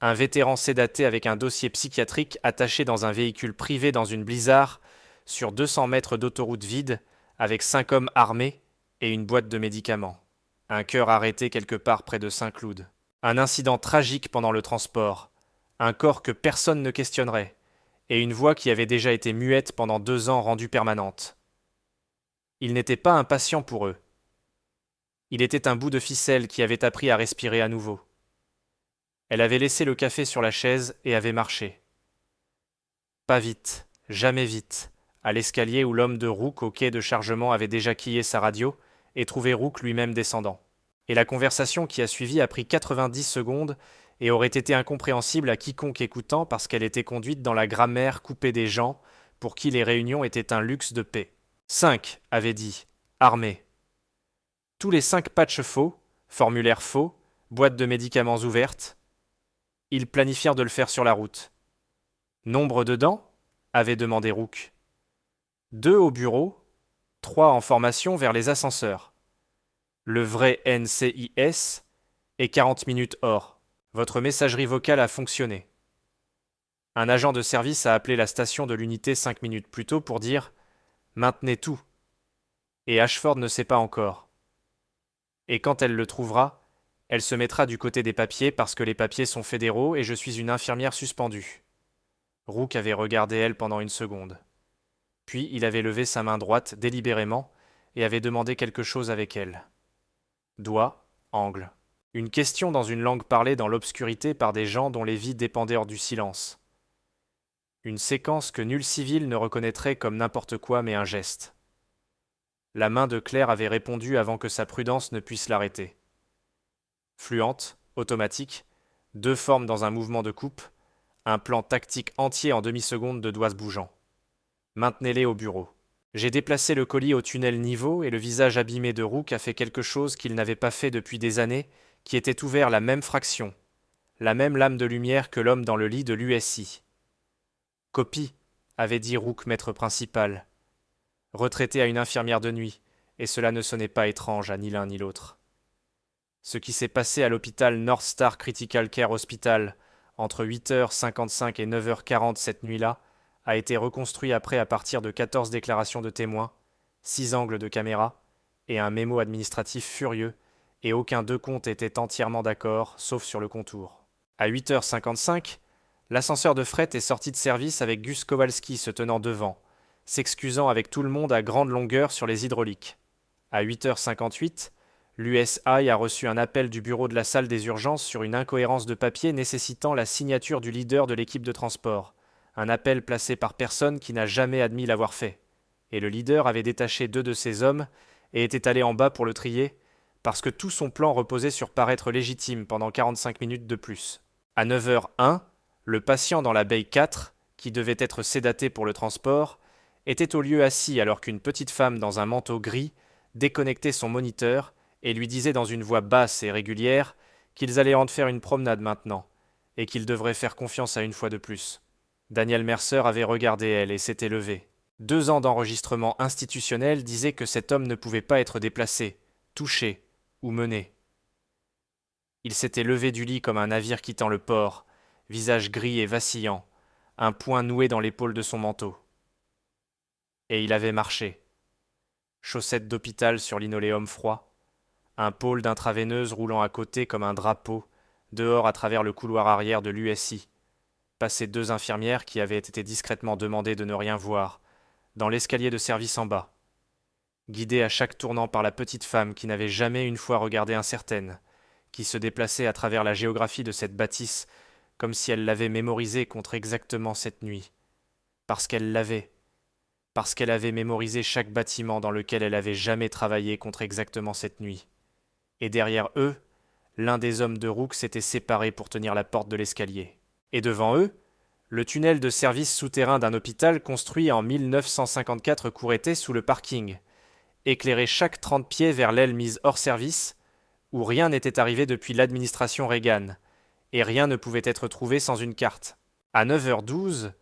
Un vétéran sédaté avec un dossier psychiatrique attaché dans un véhicule privé dans une blizzard, sur 200 mètres d'autoroute vide, avec 5 hommes armés et une boîte de médicaments. Un cœur arrêté quelque part près de Saint-Cloud. Un incident tragique pendant le transport. Un corps que personne ne questionnerait. Et une voix qui avait déjà été muette pendant 2 ans rendue permanente. Il n'était pas un patient pour eux. Il était un bout de ficelle qui avait appris à respirer à nouveau. Elle avait laissé le café sur la chaise et avait marché. Pas vite, jamais vite, à l'escalier où l'homme de Rook au quai de chargement avait déjà quillé sa radio et trouvé Rook lui-même descendant. Et la conversation qui a suivi a pris 90 secondes et aurait été incompréhensible à quiconque écoutant parce qu'elle était conduite dans la grammaire coupée des gens pour qui les réunions étaient un luxe de paix. 5, avait dit, armé. Tous les 5 patchs faux, formulaires faux, boîtes de médicaments ouvertes. Ils planifièrent de le faire sur la route. Nombre dedans avait demandé Rook. 2 au bureau, 3 en formation vers les ascenseurs. Le vrai NCIS est 40 minutes hors. Votre messagerie vocale a fonctionné. Un agent de service a appelé la station de l'unité 5 minutes plus tôt pour dire « Maintenez tout ». Et Ashford ne sait pas encore. Et quand elle le trouvera, elle se mettra du côté des papiers parce que les papiers sont fédéraux et je suis une infirmière suspendue. Rook avait regardé elle pendant une seconde. Puis il avait levé sa main droite délibérément et avait demandé quelque chose avec elle. Doigt, angle. Une question dans une langue parlée dans l'obscurité par des gens dont les vies dépendaient hors du silence. Une séquence que nul civil ne reconnaîtrait comme n'importe quoi mais un geste. La main de Claire avait répondu avant que sa prudence ne puisse l'arrêter. Fluente, automatique, 2 formes dans un mouvement de coupe, un plan tactique entier en demi-seconde de doigts bougeants. Maintenez-les au bureau. J'ai déplacé le colis au tunnel niveau et le visage abîmé de Rook a fait quelque chose qu'il n'avait pas fait depuis des années, qui était ouvert la même fraction, la même lame de lumière que l'homme dans le lit de l'USI. Copie, avait dit Rook, maître principal. Retraité à une infirmière de nuit, et cela ne sonnait pas étrange à ni l'un ni l'autre. Ce qui s'est passé à l'hôpital North Star Critical Care Hospital entre 8h55 et 9h40 cette nuit-là a été reconstruit après à partir de 14 déclarations de témoins, 6 angles de caméra et un mémo administratif furieux, et aucun deux comptes était entièrement d'accord, sauf sur le contour. À 8h55, l'ascenseur de fret est sorti de service avec Gus Kowalski se tenant devant, s'excusant avec tout le monde à grande longueur sur les hydrauliques. À 8h58, l'USI a reçu un appel du bureau de la salle des urgences sur une incohérence de papier nécessitant la signature du leader de l'équipe de transport. Un appel placé par personne qui n'a jamais admis l'avoir fait. Et le leader avait détaché 2 de ses hommes et était allé en bas pour le trier, parce que tout son plan reposait sur paraître légitime pendant 45 minutes de plus. À 9h01, le patient dans la baie 4, qui devait être sédaté pour le transport, était au lieu assis alors qu'une petite femme dans un manteau gris déconnectait son moniteur et lui disait dans une voix basse et régulière qu'ils allaient en faire une promenade maintenant, et qu'ils devraient faire confiance à une fois de plus. Daniel Mercer avait regardé elle et s'était levé. 2 ans d'enregistrement institutionnel disaient que cet homme ne pouvait pas être déplacé, touché ou mené. Il s'était levé du lit comme un navire quittant le port, visage gris et vacillant, un poing noué dans l'épaule de son manteau. Et il avait marché. Chaussettes d'hôpital sur linoléum froid, un pôle d'intraveineuse roulant à côté comme un drapeau, dehors à travers le couloir arrière de l'USI. Passé 2 infirmières qui avaient été discrètement demandées de ne rien voir, dans l'escalier de service en bas. Guidé à chaque tournant par la petite femme qui n'avait jamais une fois regardé incertaine, qui se déplaçait à travers la géographie de cette bâtisse comme si elle l'avait mémorisée contre exactement cette nuit. Parce qu'elle l'avait. parce qu'elle avait mémorisé chaque bâtiment dans lequel elle avait jamais travaillé contre exactement cette nuit. Et derrière eux, l'un des hommes de Rook s'était séparé pour tenir la porte de l'escalier. Et devant eux, le tunnel de service souterrain d'un hôpital construit en 1954 courait sous le parking, éclairé chaque 30 pieds vers l'aile mise hors service, où rien n'était arrivé depuis l'administration Reagan, et rien ne pouvait être trouvé sans une carte. À 9h12,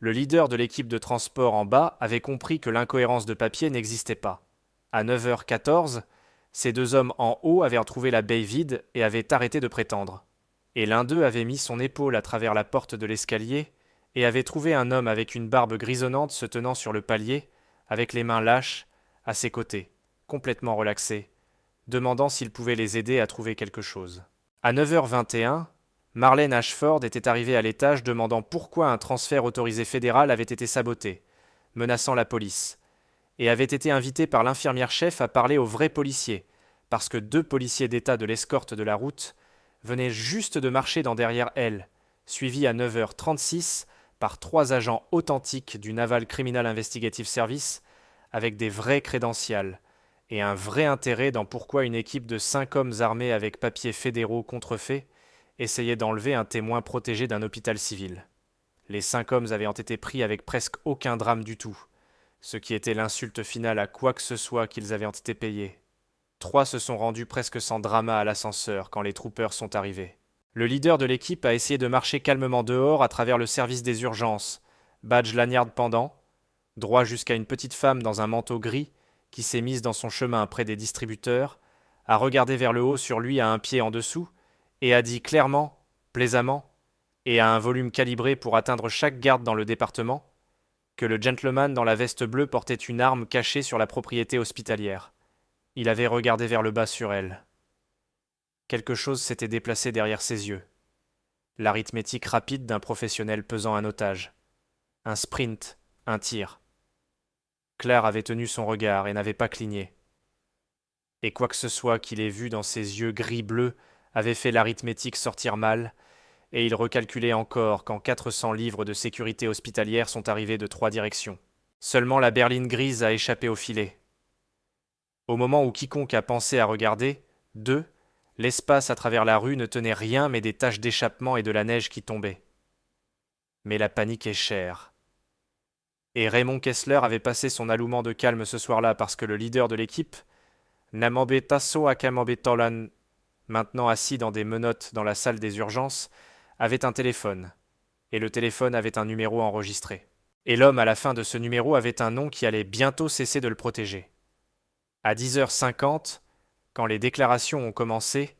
le leader de l'équipe de transport en bas avait compris que l'incohérence de papier n'existait pas. À 9h14, ces deux hommes en haut avaient retrouvé la baie vide et avaient arrêté de prétendre. Et l'un d'eux avait mis son épaule à travers la porte de l'escalier et avait trouvé un homme avec une barbe grisonnante se tenant sur le palier, avec les mains lâches, à ses côtés, complètement relaxé, demandant s'il pouvait les aider à trouver quelque chose. À 9h21, Marlène Ashford était arrivée à l'étage demandant pourquoi un transfert autorisé fédéral avait été saboté, menaçant la police, et avait été invitée par l'infirmière-chef à parler aux vrais policiers, parce que 2 policiers d'État de l'escorte de la route venaient juste de marcher dans derrière elle, suivis à 9h36 par 3 agents authentiques du Naval Criminal Investigative Service, avec des vrais crédentials, et un vrai intérêt dans pourquoi une équipe de 5 hommes armés avec papiers fédéraux contrefaits essayait d'enlever un témoin protégé d'un hôpital civil. Les 5 hommes avaient été pris avec presque aucun drame du tout, ce qui était l'insulte finale à quoi que ce soit qu'ils avaient été payés. 3 se sont rendus presque sans drama à l'ascenseur quand les troopers sont arrivés. Le leader de l'équipe a essayé de marcher calmement dehors à travers le service des urgences, badge lanyard pendant, droit jusqu'à une petite femme dans un manteau gris qui s'est mise dans son chemin près des distributeurs, a regardé vers le haut sur lui à un pied en dessous, et a dit clairement, plaisamment, et à un volume calibré pour atteindre chaque garde dans le département, que le gentleman dans la veste bleue portait une arme cachée sur la propriété hospitalière. Il avait regardé vers le bas sur elle. Quelque chose s'était déplacé derrière ses yeux. L'arithmétique rapide d'un professionnel pesant un otage. Un sprint, un tir. Claire avait tenu son regard et n'avait pas cligné. Et quoi que ce soit qu'il ait vu dans ses yeux gris-bleus avait fait l'arithmétique sortir mal, et il recalculait encore quand 400 livres de sécurité hospitalière sont arrivés de 3 directions. Seulement la berline grise a échappé au filet. Au moment où quiconque a pensé à regarder, l'espace à travers la rue ne tenait rien mais des taches d'échappement et de la neige qui tombait. Mais la panique est chère. Et Raymond Kessler avait passé son allouement de calme ce soir-là parce que le leader de l'équipe, Namambe Tasso Akamambe Tolan, maintenant assis dans des menottes dans la salle des urgences, avait un téléphone, et le téléphone avait un numéro enregistré. Et l'homme à la fin de ce numéro avait un nom qui allait bientôt cesser de le protéger. À 10h50, quand les déclarations ont commencé,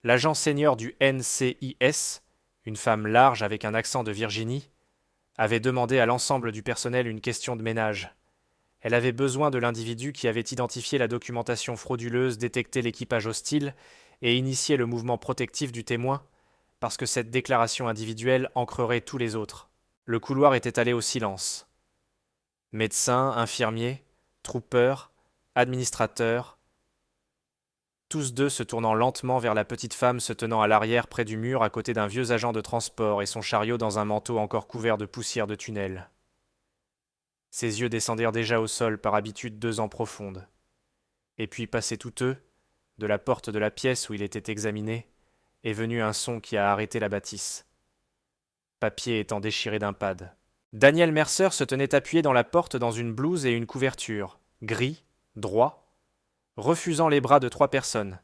l'agent senior du NCIS, une femme large avec un accent de Virginie, avait demandé à l'ensemble du personnel une question de ménage. Elle avait besoin de l'individu qui avait identifié la documentation frauduleuse, détecté l'équipage hostile et initié le mouvement protectif du témoin, parce que cette déclaration individuelle ancrerait tous les autres. Le couloir était allé au silence. Médecins, infirmiers, troopers, administrateurs, tous deux se tournant lentement vers la petite femme se tenant à l'arrière près du mur à côté d'un vieux agent de transport et son chariot dans un manteau encore couvert de poussière de tunnel. Ses yeux descendirent déjà au sol par habitude 2 ans profonde. Et puis, passés tous eux, de la porte de la pièce où il était examiné, est venu un son qui a arrêté la bâtisse. Papier étant déchiré d'un pad. Daniel Mercer se tenait appuyé dans la porte dans une blouse et une couverture, gris, droit, refusant les bras de 3 personnes.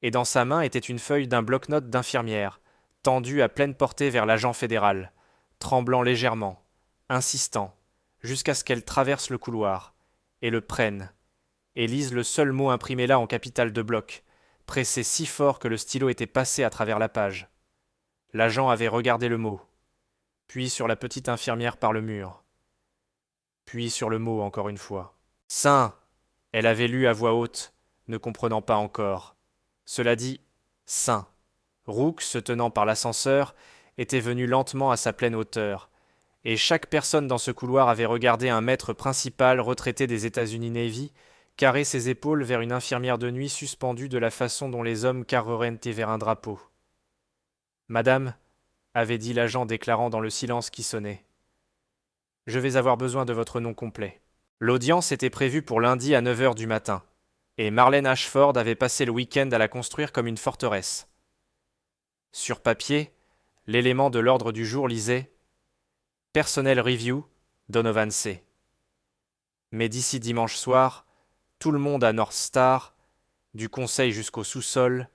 Et dans sa main était une feuille d'un bloc-notes d'infirmière, tendue à pleine portée vers l'agent fédéral, tremblant légèrement, insistant, jusqu'à ce qu'elle traverse le couloir, et le prenne, et lise le seul mot imprimé là en capitale de bloc, pressé si fort que le stylo était passé à travers la page. L'agent avait regardé le mot, puis sur la petite infirmière par le mur, puis sur le mot encore une fois. Saint, elle avait lu à voix haute, ne comprenant pas encore. Cela dit, saint. Rook, se tenant par l'ascenseur, était venu lentement à sa pleine hauteur, et chaque personne dans ce couloir avait regardé un maître principal retraité des États-Unis Navy carrer ses épaules vers une infirmière de nuit suspendue de la façon dont les hommes carreraient vers un drapeau. Madame, avait dit l'agent déclarant dans le silence qui sonnait. Je vais avoir besoin de votre nom complet. L'audience était prévue pour lundi à 9 heures du matin, et Marlène Ashford avait passé le week-end à la construire comme une forteresse. Sur papier, l'élément de l'ordre du jour lisait « Personnel review, Donovan C. » Mais d'ici dimanche soir, tout le monde à North Star, du conseil jusqu'au sous-sol,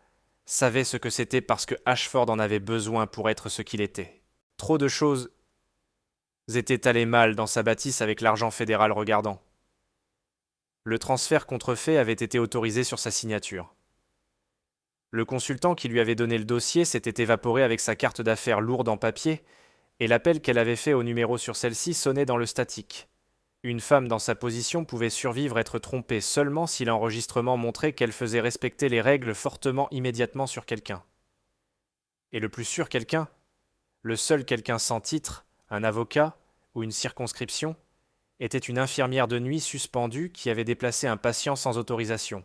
savait ce que c'était parce que Ashford en avait besoin pour être ce qu'il était. Trop de choses étaient allées mal dans sa bâtisse avec l'argent fédéral regardant. Le transfert contrefait avait été autorisé sur sa signature. Le consultant qui lui avait donné le dossier s'était évaporé avec sa carte d'affaires lourde en papier, et l'appel qu'elle avait fait au numéro sur celle-ci sonnait dans le statique. Une femme dans sa position pouvait survivre être trompée seulement si l'enregistrement montrait qu'elle faisait respecter les règles fortement immédiatement sur quelqu'un. Et le plus sûr quelqu'un, le seul quelqu'un sans titre, un avocat ou une circonscription, était une infirmière de nuit suspendue qui avait déplacé un patient sans autorisation,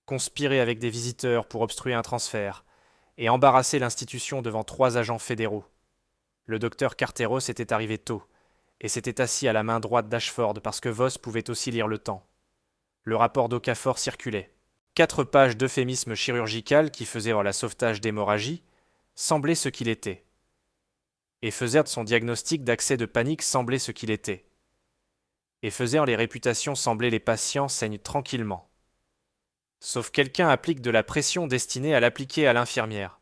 conspiré avec des visiteurs pour obstruer un transfert, et embarrasser l'institution devant 3 agents fédéraux. Le docteur Carteros était arrivé tôt, et s'était assis à la main droite d'Ashford parce que Voss pouvait aussi lire le temps. Le rapport d'Okafor circulait. 4 pages d'euphémisme chirurgical qui faisaient la sauvetage d'hémorragie semblaient ce qu'il était. Et faisait de son diagnostic d'accès de panique sembler ce qu'il était. Et faisait les réputations sembler les patients saignent tranquillement. Sauf quelqu'un applique de la pression destinée à l'appliquer à l'infirmière.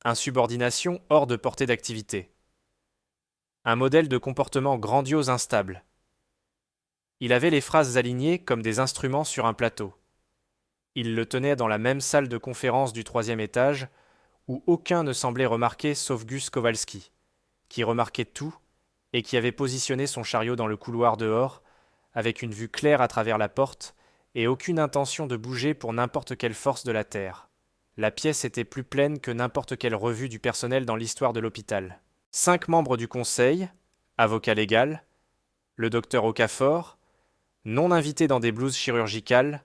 Insubordination hors de portée d'activité. Un modèle de comportement grandiose instable. Il avait les phrases alignées comme des instruments sur un plateau. Il le tenait dans la même salle de conférence du 3e étage, où aucun ne semblait remarquer sauf Gus Kowalski, qui remarquait tout et qui avait positionné son chariot dans le couloir dehors, avec une vue claire à travers la porte et aucune intention de bouger pour n'importe quelle force de la terre. La pièce était plus pleine que n'importe quelle revue du personnel dans l'histoire de l'hôpital. 5 membres du conseil, avocat légal, le docteur Okafor, non invité dans des blouses chirurgicales,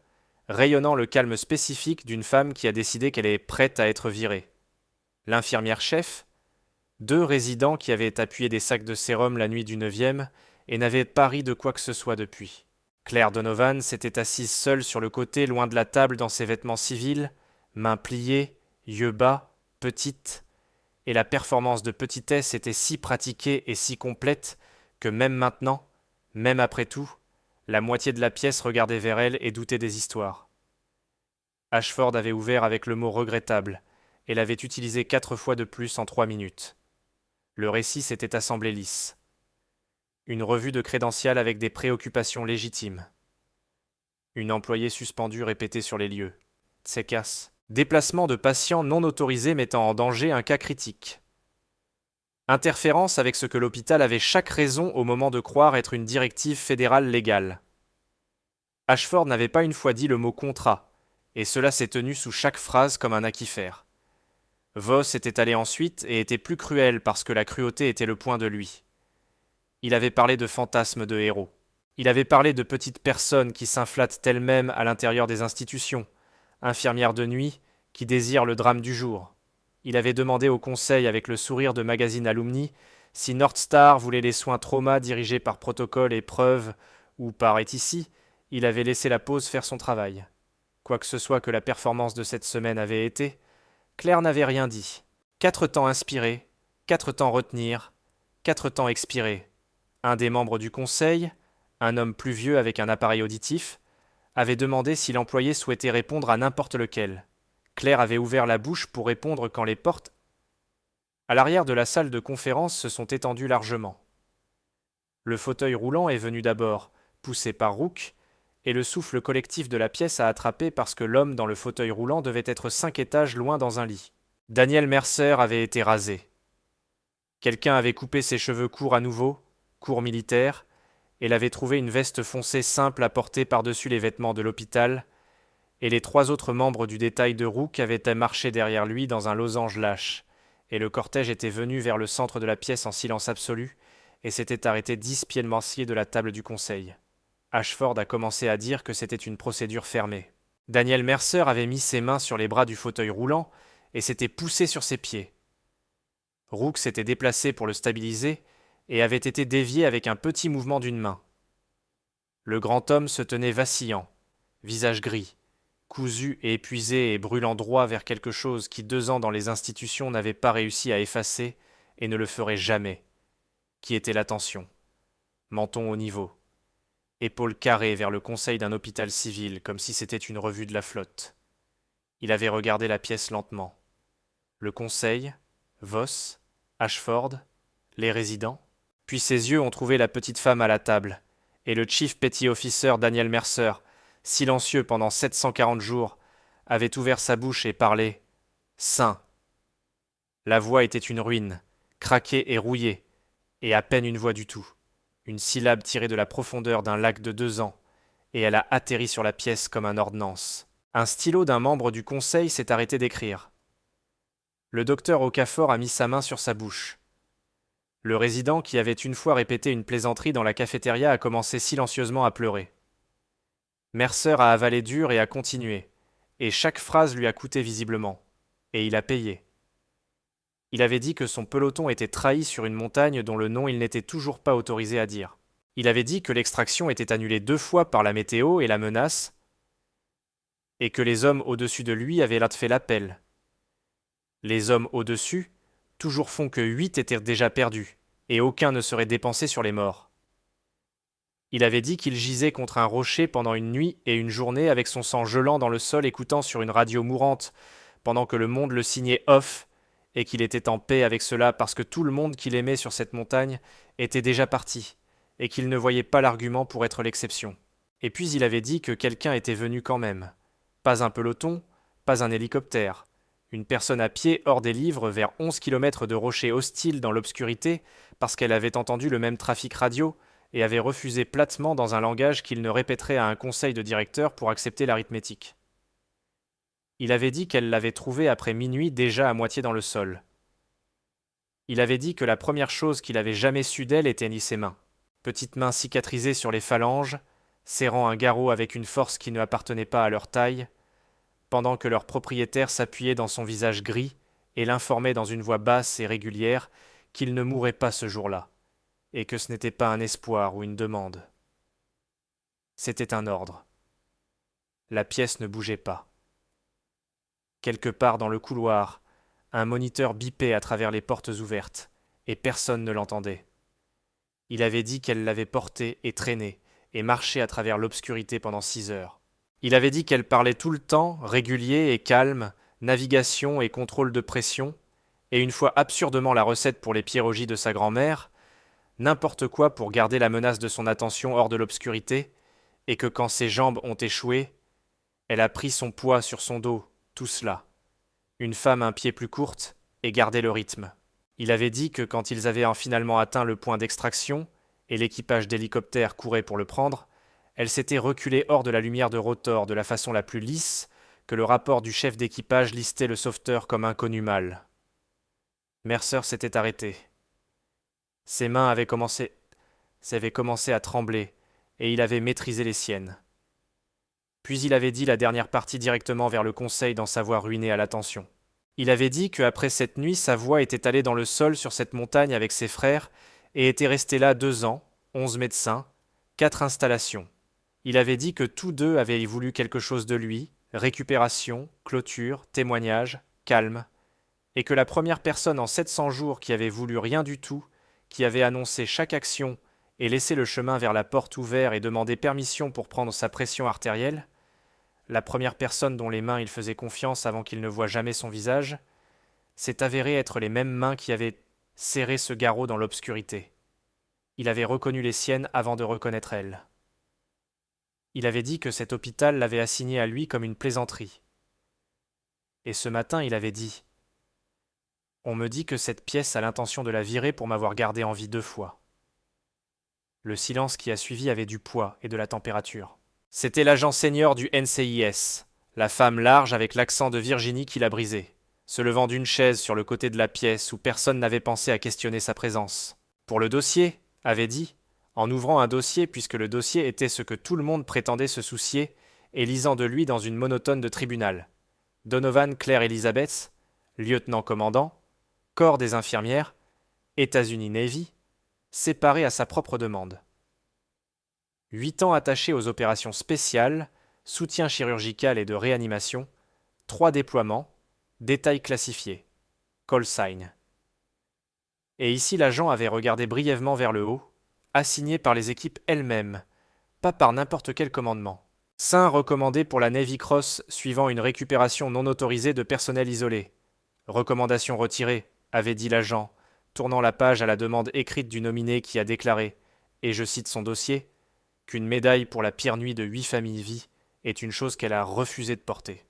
rayonnant le calme spécifique d'une femme qui a décidé qu'elle est prête à être virée. L'infirmière chef, 2 résidents qui avaient appuyé des sacs de sérum la nuit du 9e et n'avaient pas ri de quoi que ce soit depuis. Claire Donovan s'était assise seule sur le côté loin de la table dans ses vêtements civils, mains pliées, yeux bas, petite, et la performance de petitesse était si pratiquée et si complète que même maintenant, même après tout, la moitié de la pièce regardait vers elle et doutait des histoires. Ashford avait ouvert avec le mot regrettable, et l'avait utilisé 4 fois de plus en 3 minutes. Le récit s'était assemblé lisse. Une revue de crédentials avec des préoccupations légitimes. Une employée suspendue répétée sur les lieux. Tsekas. Déplacement de patients non autorisés mettant en danger un cas critique. Interférence avec ce que l'hôpital avait chaque raison au moment de croire être une directive fédérale légale. Ashford n'avait pas une fois dit le mot contrat, et cela s'est tenu sous chaque phrase comme un aquifère. Voss était allé ensuite et était plus cruel parce que la cruauté était le point de lui. Il avait parlé de fantasmes de héros. Il avait parlé de petites personnes qui s'inflattent elles-mêmes à l'intérieur des institutions, infirmières de nuit qui désirent le drame du jour. Il avait demandé au conseil avec le sourire de magazine Alumni si North Star voulait les soins trauma dirigés par protocole et preuve ou par ici, il avait laissé la pause faire son travail. Quoi que ce soit que la performance de cette semaine avait été, Claire n'avait rien dit. 4 temps inspirer, 4 temps retenir, 4 temps expirer. Un des membres du conseil, un homme plus vieux avec un appareil auditif, avait demandé si l'employé souhaitait répondre à n'importe lequel. Claire avait ouvert la bouche pour répondre quand les portes à l'arrière de la salle de conférence se sont étendues largement. Le fauteuil roulant est venu d'abord, poussé par Rook, et le souffle collectif de la pièce a attrapé parce que l'homme dans le fauteuil roulant devait être 5 étages loin dans un lit. Daniel Mercer avait été rasé. Quelqu'un avait coupé ses cheveux courts à nouveau, courts militaires, et l'avait trouvé une veste foncée simple à porter par-dessus les vêtements de l'hôpital, et les 3 autres membres du détail de Rook avaient marché derrière lui dans un losange lâche, et le cortège était venu vers le centre de la pièce en silence absolu, et s'était arrêté 10 pieds de la table du conseil. Ashford a commencé à dire que c'était une procédure fermée. Daniel Mercer avait mis ses mains sur les bras du fauteuil roulant et s'était poussé sur ses pieds. Rook s'était déplacé pour le stabiliser, et avait été dévié avec un petit mouvement d'une main. Le grand homme se tenait vacillant, visage gris, cousu et épuisé et brûlant droit vers quelque chose qui 2 ans dans les institutions n'avait pas réussi à effacer et ne le ferait jamais, qui était l'attention, menton au niveau, épaules carrées vers le conseil d'un hôpital civil comme si c'était une revue de la flotte. Il avait regardé la pièce lentement. Le conseil, Voss, Ashford, les résidents. Puis ses yeux ont trouvé la petite femme à la table, et le Chief Petty Officer Daniel Mercer, silencieux pendant 740 jours, avait ouvert sa bouche et parlé « Saint ». La voix était une ruine, craquée et rouillée, et à peine une voix du tout, une syllabe tirée de la profondeur d'un lac de 2 ans, et elle a atterri sur la pièce comme un ordnance. Un stylo d'un membre du conseil s'est arrêté d'écrire. Le docteur Okafor a mis sa main sur sa bouche. Le résident, qui avait une fois répété une plaisanterie dans la cafétéria, a commencé silencieusement à pleurer. Mercer a avalé dur et a continué, et chaque phrase lui a coûté visiblement, et il a payé. Il avait dit que son peloton était trahi sur une montagne dont le nom il n'était toujours pas autorisé à dire. Il avait dit que l'extraction était annulée 2 fois par la météo et la menace, et que les hommes au-dessus de lui avaient fait l'appel. Les hommes au-dessus toujours font que 8 étaient déjà perdus, et aucun ne serait dépensé sur les morts. Il avait dit qu'il gisait contre un rocher pendant une nuit et une journée avec son sang gelant dans le sol écoutant sur une radio mourante, pendant que le monde le signait off, et qu'il était en paix avec cela parce que tout le monde qu'il aimait sur cette montagne était déjà parti, et qu'il ne voyait pas l'argument pour être l'exception. Et puis il avait dit que quelqu'un était venu quand même. Pas un peloton, pas un hélicoptère. Une personne à pied hors des livres vers 11 kilomètres de rochers hostiles dans l'obscurité parce qu'elle avait entendu le même trafic radio et avait refusé platement dans un langage qu'il ne répéterait à un conseil de directeur pour accepter l'arithmétique. Il avait dit qu'elle l'avait trouvé après minuit déjà à moitié dans le sol. Il avait dit que la première chose qu'il avait jamais su d'elle était ni ses mains. Petites mains cicatrisées sur les phalanges, serrant un garrot avec une force qui ne appartenait pas à leur taille, pendant que leur propriétaire s'appuyait dans son visage gris et l'informait dans une voix basse et régulière qu'il ne mourrait pas ce jour-là, et que ce n'était pas un espoir ou une demande. C'était un ordre. La pièce ne bougeait pas. Quelque part dans le couloir, un moniteur bipait à travers les portes ouvertes, et personne ne l'entendait. Il avait dit qu'elle l'avait porté et traîné, et marché à travers l'obscurité pendant 6 heures. Il avait dit qu'elle parlait tout le temps, régulier et calme, navigation et contrôle de pression, et une fois absurdement la recette pour les pierogies de sa grand-mère, n'importe quoi pour garder la menace de son attention hors de l'obscurité, et que quand ses jambes ont échoué, elle a pris son poids sur son dos, tout cela. Une femme un pied plus courte, et gardé le rythme. Il avait dit que quand ils avaient finalement atteint le point d'extraction, et l'équipage d'hélicoptère courait pour le prendre, elle s'était reculée hors de la lumière de rotor de la façon la plus lisse que le rapport du chef d'équipage listait le sauveteur comme inconnu mal. Mercer s'était arrêté. Ses mains avaient commencé à trembler, et il avait maîtrisé les siennes. Puis il avait dit la dernière partie directement vers le conseil dans sa voix ruinée à l'attention. Il avait dit qu'après cette nuit, sa voix était allée dans le sol sur cette montagne avec ses frères et était restée là 2 ans, 11 médecins, 4 installations. Il avait dit que tous 2 avaient voulu quelque chose de lui, récupération, clôture, témoignage, calme, et que la première personne en 700 jours qui avait voulu rien du tout, qui avait annoncé chaque action et laissé le chemin vers la porte ouvert et demandé permission pour prendre sa pression artérielle, la première personne dont les mains il faisait confiance avant qu'il ne voie jamais son visage, s'est avéré être les mêmes mains qui avaient serré ce garrot dans l'obscurité. Il avait reconnu les siennes avant de reconnaître elle. Il avait dit que cet hôpital l'avait assigné à lui comme une plaisanterie. Et ce matin, il avait dit « On me dit que cette pièce a l'intention de la virer pour m'avoir gardé en vie 2 fois. » Le silence qui a suivi avait du poids et de la température. C'était l'agent senior du NCIS, la femme large avec l'accent de Virginie qui l'a brisé, se levant d'une chaise sur le côté de la pièce où personne n'avait pensé à questionner sa présence. Pour le dossier, avait dit, en ouvrant un dossier puisque le dossier était ce que tout le monde prétendait se soucier, et lisant de lui dans une monotone de tribunal. Donovan Claire Elizabeth, lieutenant-commandant, corps des infirmières, États-Unis Navy, séparé à sa propre demande. 8 ans attachés aux opérations spéciales, soutien chirurgical et de réanimation, 3 déploiements, détails classifiés, call sign. Et ici l'agent avait regardé brièvement vers le haut, assigné par les équipes elles-mêmes, pas par n'importe quel commandement. Saint recommandé pour la Navy Cross suivant une récupération non autorisée de personnel isolé. Recommandation retirée, avait dit l'agent, tournant la page à la demande écrite du nominé qui a déclaré, et je cite son dossier, qu'une médaille pour la pire nuit de 8 familles vies est une chose qu'elle a refusé de porter.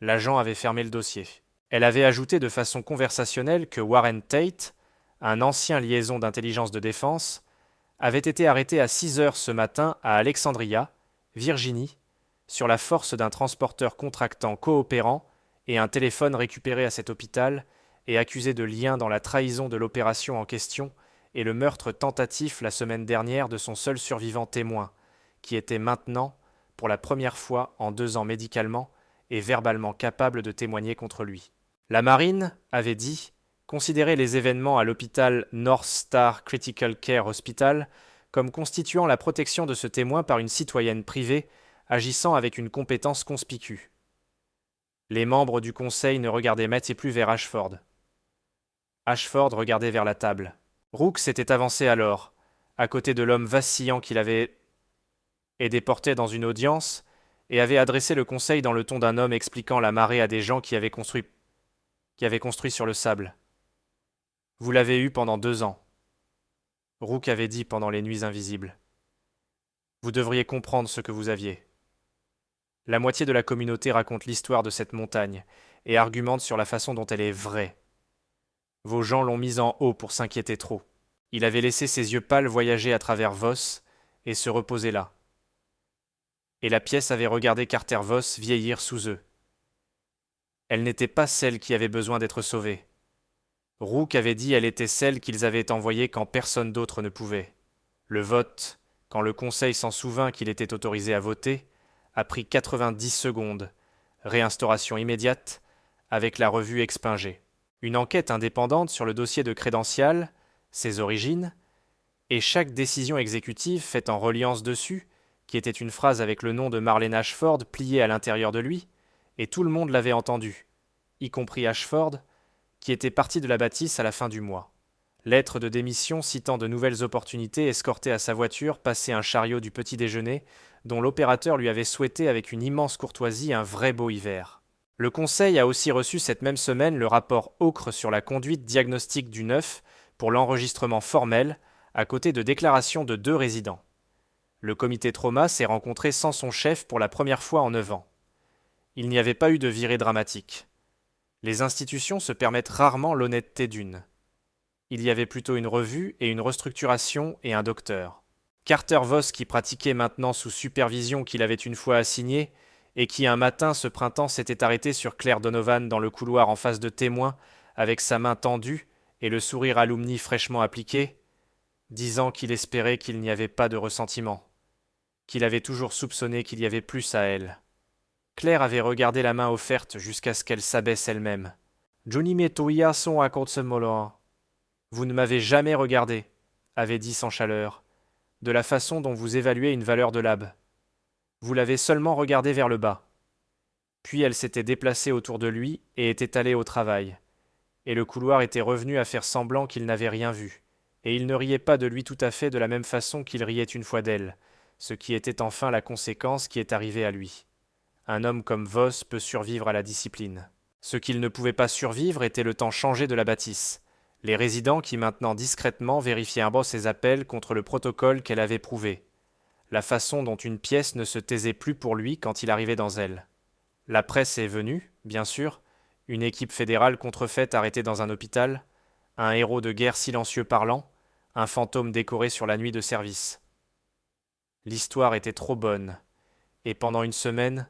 L'agent avait fermé le dossier. Elle avait ajouté de façon conversationnelle que Warren Tate, un ancien liaison d'intelligence de défense, avait été arrêté à 6 heures ce matin à Alexandria, Virginie, sur la force d'un transporteur contractant coopérant et un téléphone récupéré à cet hôpital et accusé de lien dans la trahison de l'opération en question et le meurtre tentatif la semaine dernière de son seul survivant témoin, qui était maintenant, pour la première fois en 2 ans médicalement et verbalement capable de témoigner contre lui. La marine, avait dit, considérait les événements à l'hôpital North Star Critical Care Hospital comme constituant la protection de ce témoin par une citoyenne privée agissant avec une compétence conspicue. Les membres du conseil ne regardaient même plus vers Ashford. Ashford regardait vers la table. Rook s'était avancé alors, à côté de l'homme vacillant qu'il avait déporté dans une audience, et avait adressé le conseil dans le ton d'un homme expliquant la marée à des gens qui avaient construit sur le sable. Vous l'avez eu pendant 2 ans. Rook avait dit pendant les nuits invisibles. Vous devriez comprendre ce que vous aviez. La moitié de la communauté raconte l'histoire de cette montagne et argumente sur la façon dont elle est vraie. Vos gens l'ont mise en haut pour s'inquiéter trop. Il avait laissé ses yeux pâles voyager à travers Voss et se reposer là. Et la pièce avait regardé Carter Voss vieillir sous eux. Elle n'était pas celle qui avait besoin d'être sauvée. Rook avait dit elle était celle qu'ils avaient envoyée quand personne d'autre ne pouvait. Le vote, quand le Conseil s'en souvint qu'il était autorisé à voter, a pris 90 secondes. Réinstauration immédiate, avec la revue expingée. Une enquête indépendante sur le dossier de crédential, ses origines, et chaque décision exécutive faite en reliance dessus, qui était une phrase avec le nom de Marlène Ashford pliée à l'intérieur de lui, et tout le monde l'avait entendu, y compris Ashford, qui était parti de la bâtisse à la fin du mois. Lettre de démission citant de nouvelles opportunités escortées à sa voiture passer un chariot du petit déjeuner, dont l'opérateur lui avait souhaité avec une immense courtoisie un vrai beau hiver. Le Conseil a aussi reçu cette même semaine le rapport Ocre sur la conduite diagnostique du 9 pour l'enregistrement formel, à côté de déclarations de 2 résidents. Le comité trauma s'est rencontré sans son chef pour la première fois en 9 ans. Il n'y avait pas eu de virée dramatique. Les institutions se permettent rarement l'honnêteté d'une. Il y avait plutôt une revue et une restructuration et un docteur. Carter Voss, qui pratiquait maintenant sous supervision qu'il avait une fois assignée, et qui un matin ce printemps s'était arrêté sur Claire Donovan dans le couloir en face de témoins, avec sa main tendue et le sourire alumni fraîchement appliqué, disant qu'il espérait qu'il n'y avait pas de ressentiment, qu'il avait toujours soupçonné qu'il y avait plus à elle. Claire avait regardé la main offerte jusqu'à ce qu'elle s'abaisse elle-même. Johnny Metoya son à Moloa. Vous ne m'avez jamais regardé, avait dit sans chaleur, de la façon dont vous évaluez une valeur de lab. Vous l'avez seulement regardé vers le bas. Puis elle s'était déplacée autour de lui et était allée au travail. Et le couloir était revenu à faire semblant qu'il n'avait rien vu. Et il ne riait pas de lui tout à fait de la même façon qu'il riait une fois d'elle, ce qui était enfin la conséquence qui est arrivée à lui. Un homme comme Voss peut survivre à la discipline. Ce qu'il ne pouvait pas survivre était le temps changé de la bâtisse. Les résidents qui maintenant discrètement vérifiaient un bas ses appels contre le protocole qu'elle avait prouvé. La façon dont une pièce ne se taisait plus pour lui quand il arrivait dans elle. La presse est venue, bien sûr, une équipe fédérale contrefaite arrêtée dans un hôpital, un héros de guerre silencieux parlant, un fantôme décoré sur la nuit de service. L'histoire était trop bonne, et pendant une semaine,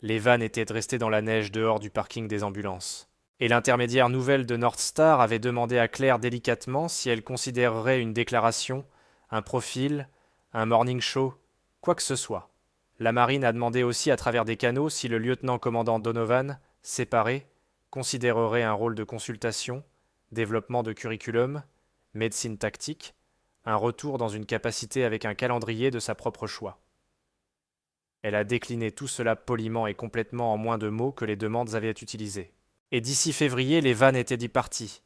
les vannes étaient restées dans la neige dehors du parking des ambulances. Et l'intermédiaire nouvelle de North Star avait demandé à Claire délicatement si elle considérerait une déclaration, un profil, un morning show, quoi que ce soit. La marine a demandé aussi à travers des canaux si le lieutenant-commandant Donovan, séparé, considérerait un rôle de consultation, développement de curriculum, médecine tactique, un retour dans une capacité avec un calendrier de sa propre choix. Elle a décliné tout cela poliment et complètement en moins de mots que les demandes avaient utilisés. Et d'ici février, les vannes étaient parties,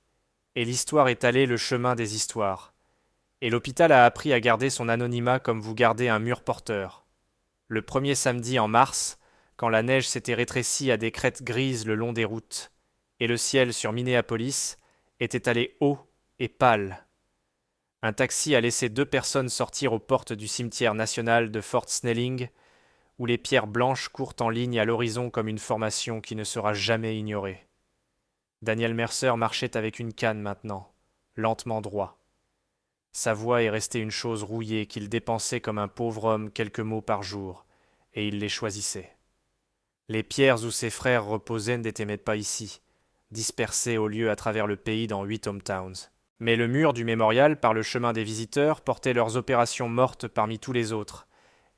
et l'histoire est allée le chemin des histoires. Et l'hôpital a appris à garder son anonymat comme vous gardez un mur porteur. Le premier samedi en mars, quand la neige s'était rétrécie à des crêtes grises le long des routes, et le ciel sur Minneapolis était allé haut et pâle. Un taxi a laissé 2 personnes sortir aux portes du cimetière national de Fort Snelling, où les pierres blanches courent en ligne à l'horizon comme une formation qui ne sera jamais ignorée. Daniel Mercer marchait avec une canne maintenant, lentement droit. Sa voix est restée une chose rouillée qu'il dépensait comme un pauvre homme quelques mots par jour, et il les choisissait. Les pierres où ses frères reposaient n'étaient pas ici, dispersées au lieu à travers le pays dans 8 hometowns. Mais le mur du mémorial, par le chemin des visiteurs, portait leurs opérations mortes parmi tous les autres,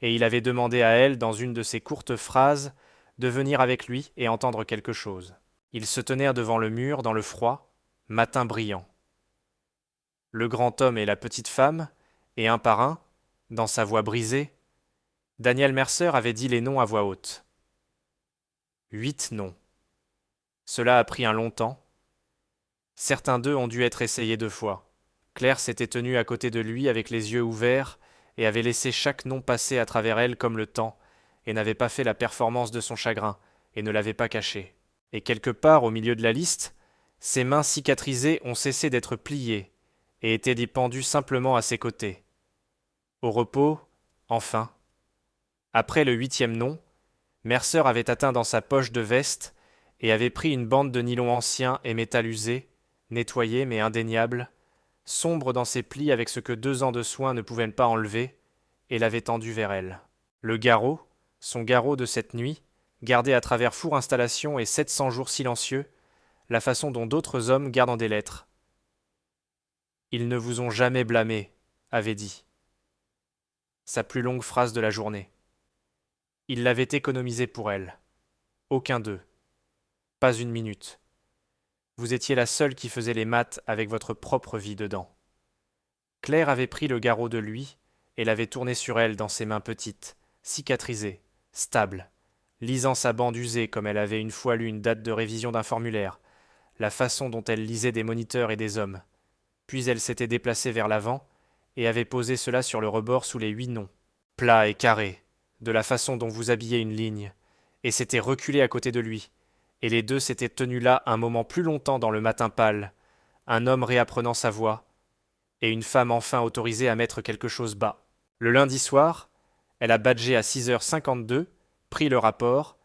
et il avait demandé à elle, dans une de ses courtes phrases, de venir avec lui et entendre quelque chose. Ils se tenèrent devant le mur, dans le froid, matin brillant. Le grand homme et la petite femme, et un par un, dans sa voix brisée, Daniel Mercer avait dit les noms à voix haute. 8 noms. Cela a pris un long temps. Certains d'eux ont dû être essayés 2 fois. Claire s'était tenue à côté de lui avec les yeux ouverts et avait laissé chaque nom passer à travers elle comme le temps, et n'avait pas fait la performance de son chagrin, et ne l'avait pas caché. Et quelque part au milieu de la liste, ses mains cicatrisées ont cessé d'être pliées, et étaient pendues simplement à ses côtés. Au repos, enfin. Après le 8e nom, Mercer avait atteint dans sa poche de veste et avait pris une bande de nylon ancien et métal usé, nettoyé mais indéniable, sombre dans ses plis avec ce que 2 ans de soins ne pouvaient pas enlever, et l'avait tendu vers elle. Le garrot, son garrot de cette nuit, gardé à travers four installation et 700 jours silencieux, la façon dont d'autres hommes gardent des lettres. Ils ne vous ont jamais blâmé, avait dit. Sa plus longue phrase de la journée. Il l'avait économisée pour elle. Aucun d'eux. Pas une minute. Vous étiez la seule qui faisait les maths avec votre propre vie dedans. Claire avait pris le garrot de lui et l'avait tourné sur elle dans ses mains petites, cicatrisées, stables, lisant sa bande usée comme elle avait une fois lu une date de révision d'un formulaire, la façon dont elle lisait des moniteurs et des hommes. Puis elle s'était déplacée vers l'avant et avait posé cela sur le rebord sous les 8 noms, plats et carrés, de la façon dont vous habillez une ligne, et s'était reculée à côté de lui, et les 2 s'étaient tenus là un moment plus longtemps dans le matin pâle, un homme réapprenant sa voix, et une femme enfin autorisée à mettre quelque chose bas. Le lundi soir, elle a badgé à 6h52, pris le rapport,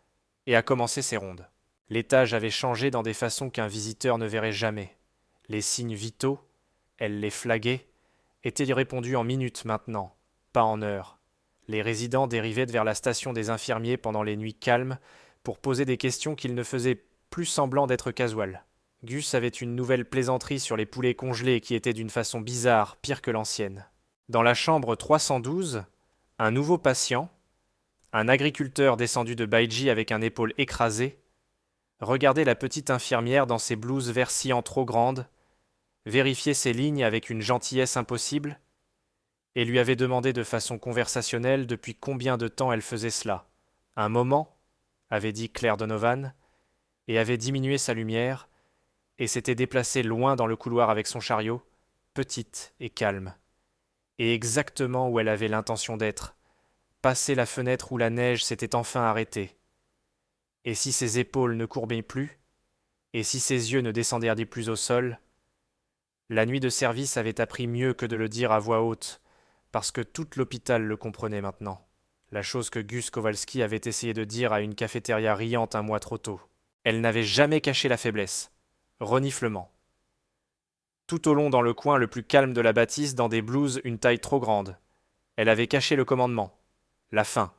et a commencé ses rondes. L'étage avait changé dans des façons qu'un visiteur ne verrait jamais. Les signes vitaux, elle les flaguait, étaient répondus en minutes maintenant, pas en heures. Les résidents dérivaient vers la station des infirmiers pendant les nuits calmes pour poser des questions qu'ils ne faisaient plus semblant d'être casuales. Gus avait une nouvelle plaisanterie sur les poulets congelés qui était d'une façon bizarre, pire que l'ancienne. Dans la chambre 312, un nouveau patient, un agriculteur descendu de Baiji avec un épaule écrasée, regardait la petite infirmière dans ses blouses vacillant trop grandes, vérifiait ses lignes avec une gentillesse impossible, et lui avait demandé de façon conversationnelle depuis combien de temps elle faisait cela. Un moment, avait dit Claire Donovan, et avait diminué sa lumière, et s'était déplacée loin dans le couloir avec son chariot, petite et calme, et exactement où elle avait l'intention d'être, passer la fenêtre où la neige s'était enfin arrêtée. Et si ses épaules ne courbaient plus, et si ses yeux ne descendirent plus au sol, la nuit de service avait appris mieux que de le dire à voix haute, parce que tout l'hôpital le comprenait maintenant. La chose que Gus Kowalski avait essayé de dire à une cafétéria riante un mois trop tôt. Elle n'avait jamais caché la faiblesse. Reniflement. Tout au long dans le coin le plus calme de la bâtisse, dans des blouses une taille trop grande. Elle avait caché le commandement. La faim.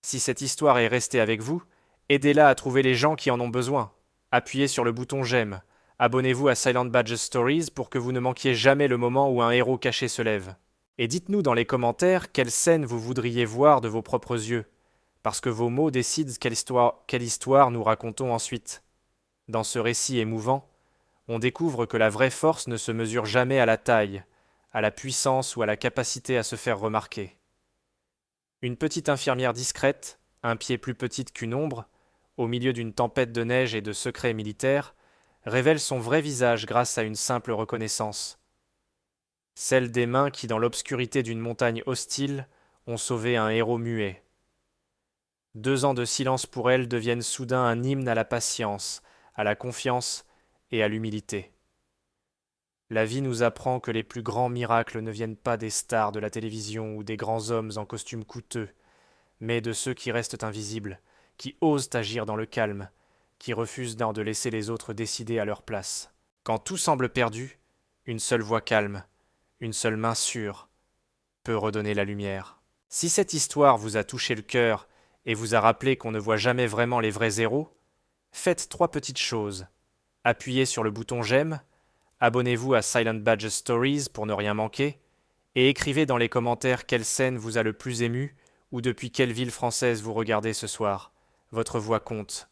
Si cette histoire est restée avec vous, aidez-la à trouver les gens qui en ont besoin. Appuyez sur le bouton j'aime. Abonnez-vous à Silent Badge Stories pour que vous ne manquiez jamais le moment où un héros caché se lève. Et dites-nous dans les commentaires quelle scène vous voudriez voir de vos propres yeux, parce que vos mots décident quelle histoire nous racontons ensuite. Dans ce récit émouvant, on découvre que la vraie force ne se mesure jamais à la taille, à la puissance ou à la capacité à se faire remarquer. Une petite infirmière discrète, un pied plus petite qu'une ombre, au milieu d'une tempête de neige et de secrets militaires, révèle son vrai visage grâce à une simple reconnaissance. Celle des mains qui, dans l'obscurité d'une montagne hostile, ont sauvé un héros muet. 2 ans de silence pour elle deviennent soudain un hymne à la patience, à la confiance et à l'humilité. La vie nous apprend que les plus grands miracles ne viennent pas des stars de la télévision ou des grands hommes en costumes coûteux, mais de ceux qui restent invisibles, qui osent agir dans le calme, qui refusent de laisser les autres décider à leur place. Quand tout semble perdu, une seule voix calme, une seule main sûre, peut redonner la lumière. Si cette histoire vous a touché le cœur et vous a rappelé qu'on ne voit jamais vraiment les vrais héros, faites 3 petites choses. Appuyez sur le bouton j'aime, abonnez-vous à Silent Badge Stories pour ne rien manquer, et écrivez dans les commentaires quelle scène vous a le plus ému ou depuis quelle ville française vous regardez ce soir. Votre voix compte.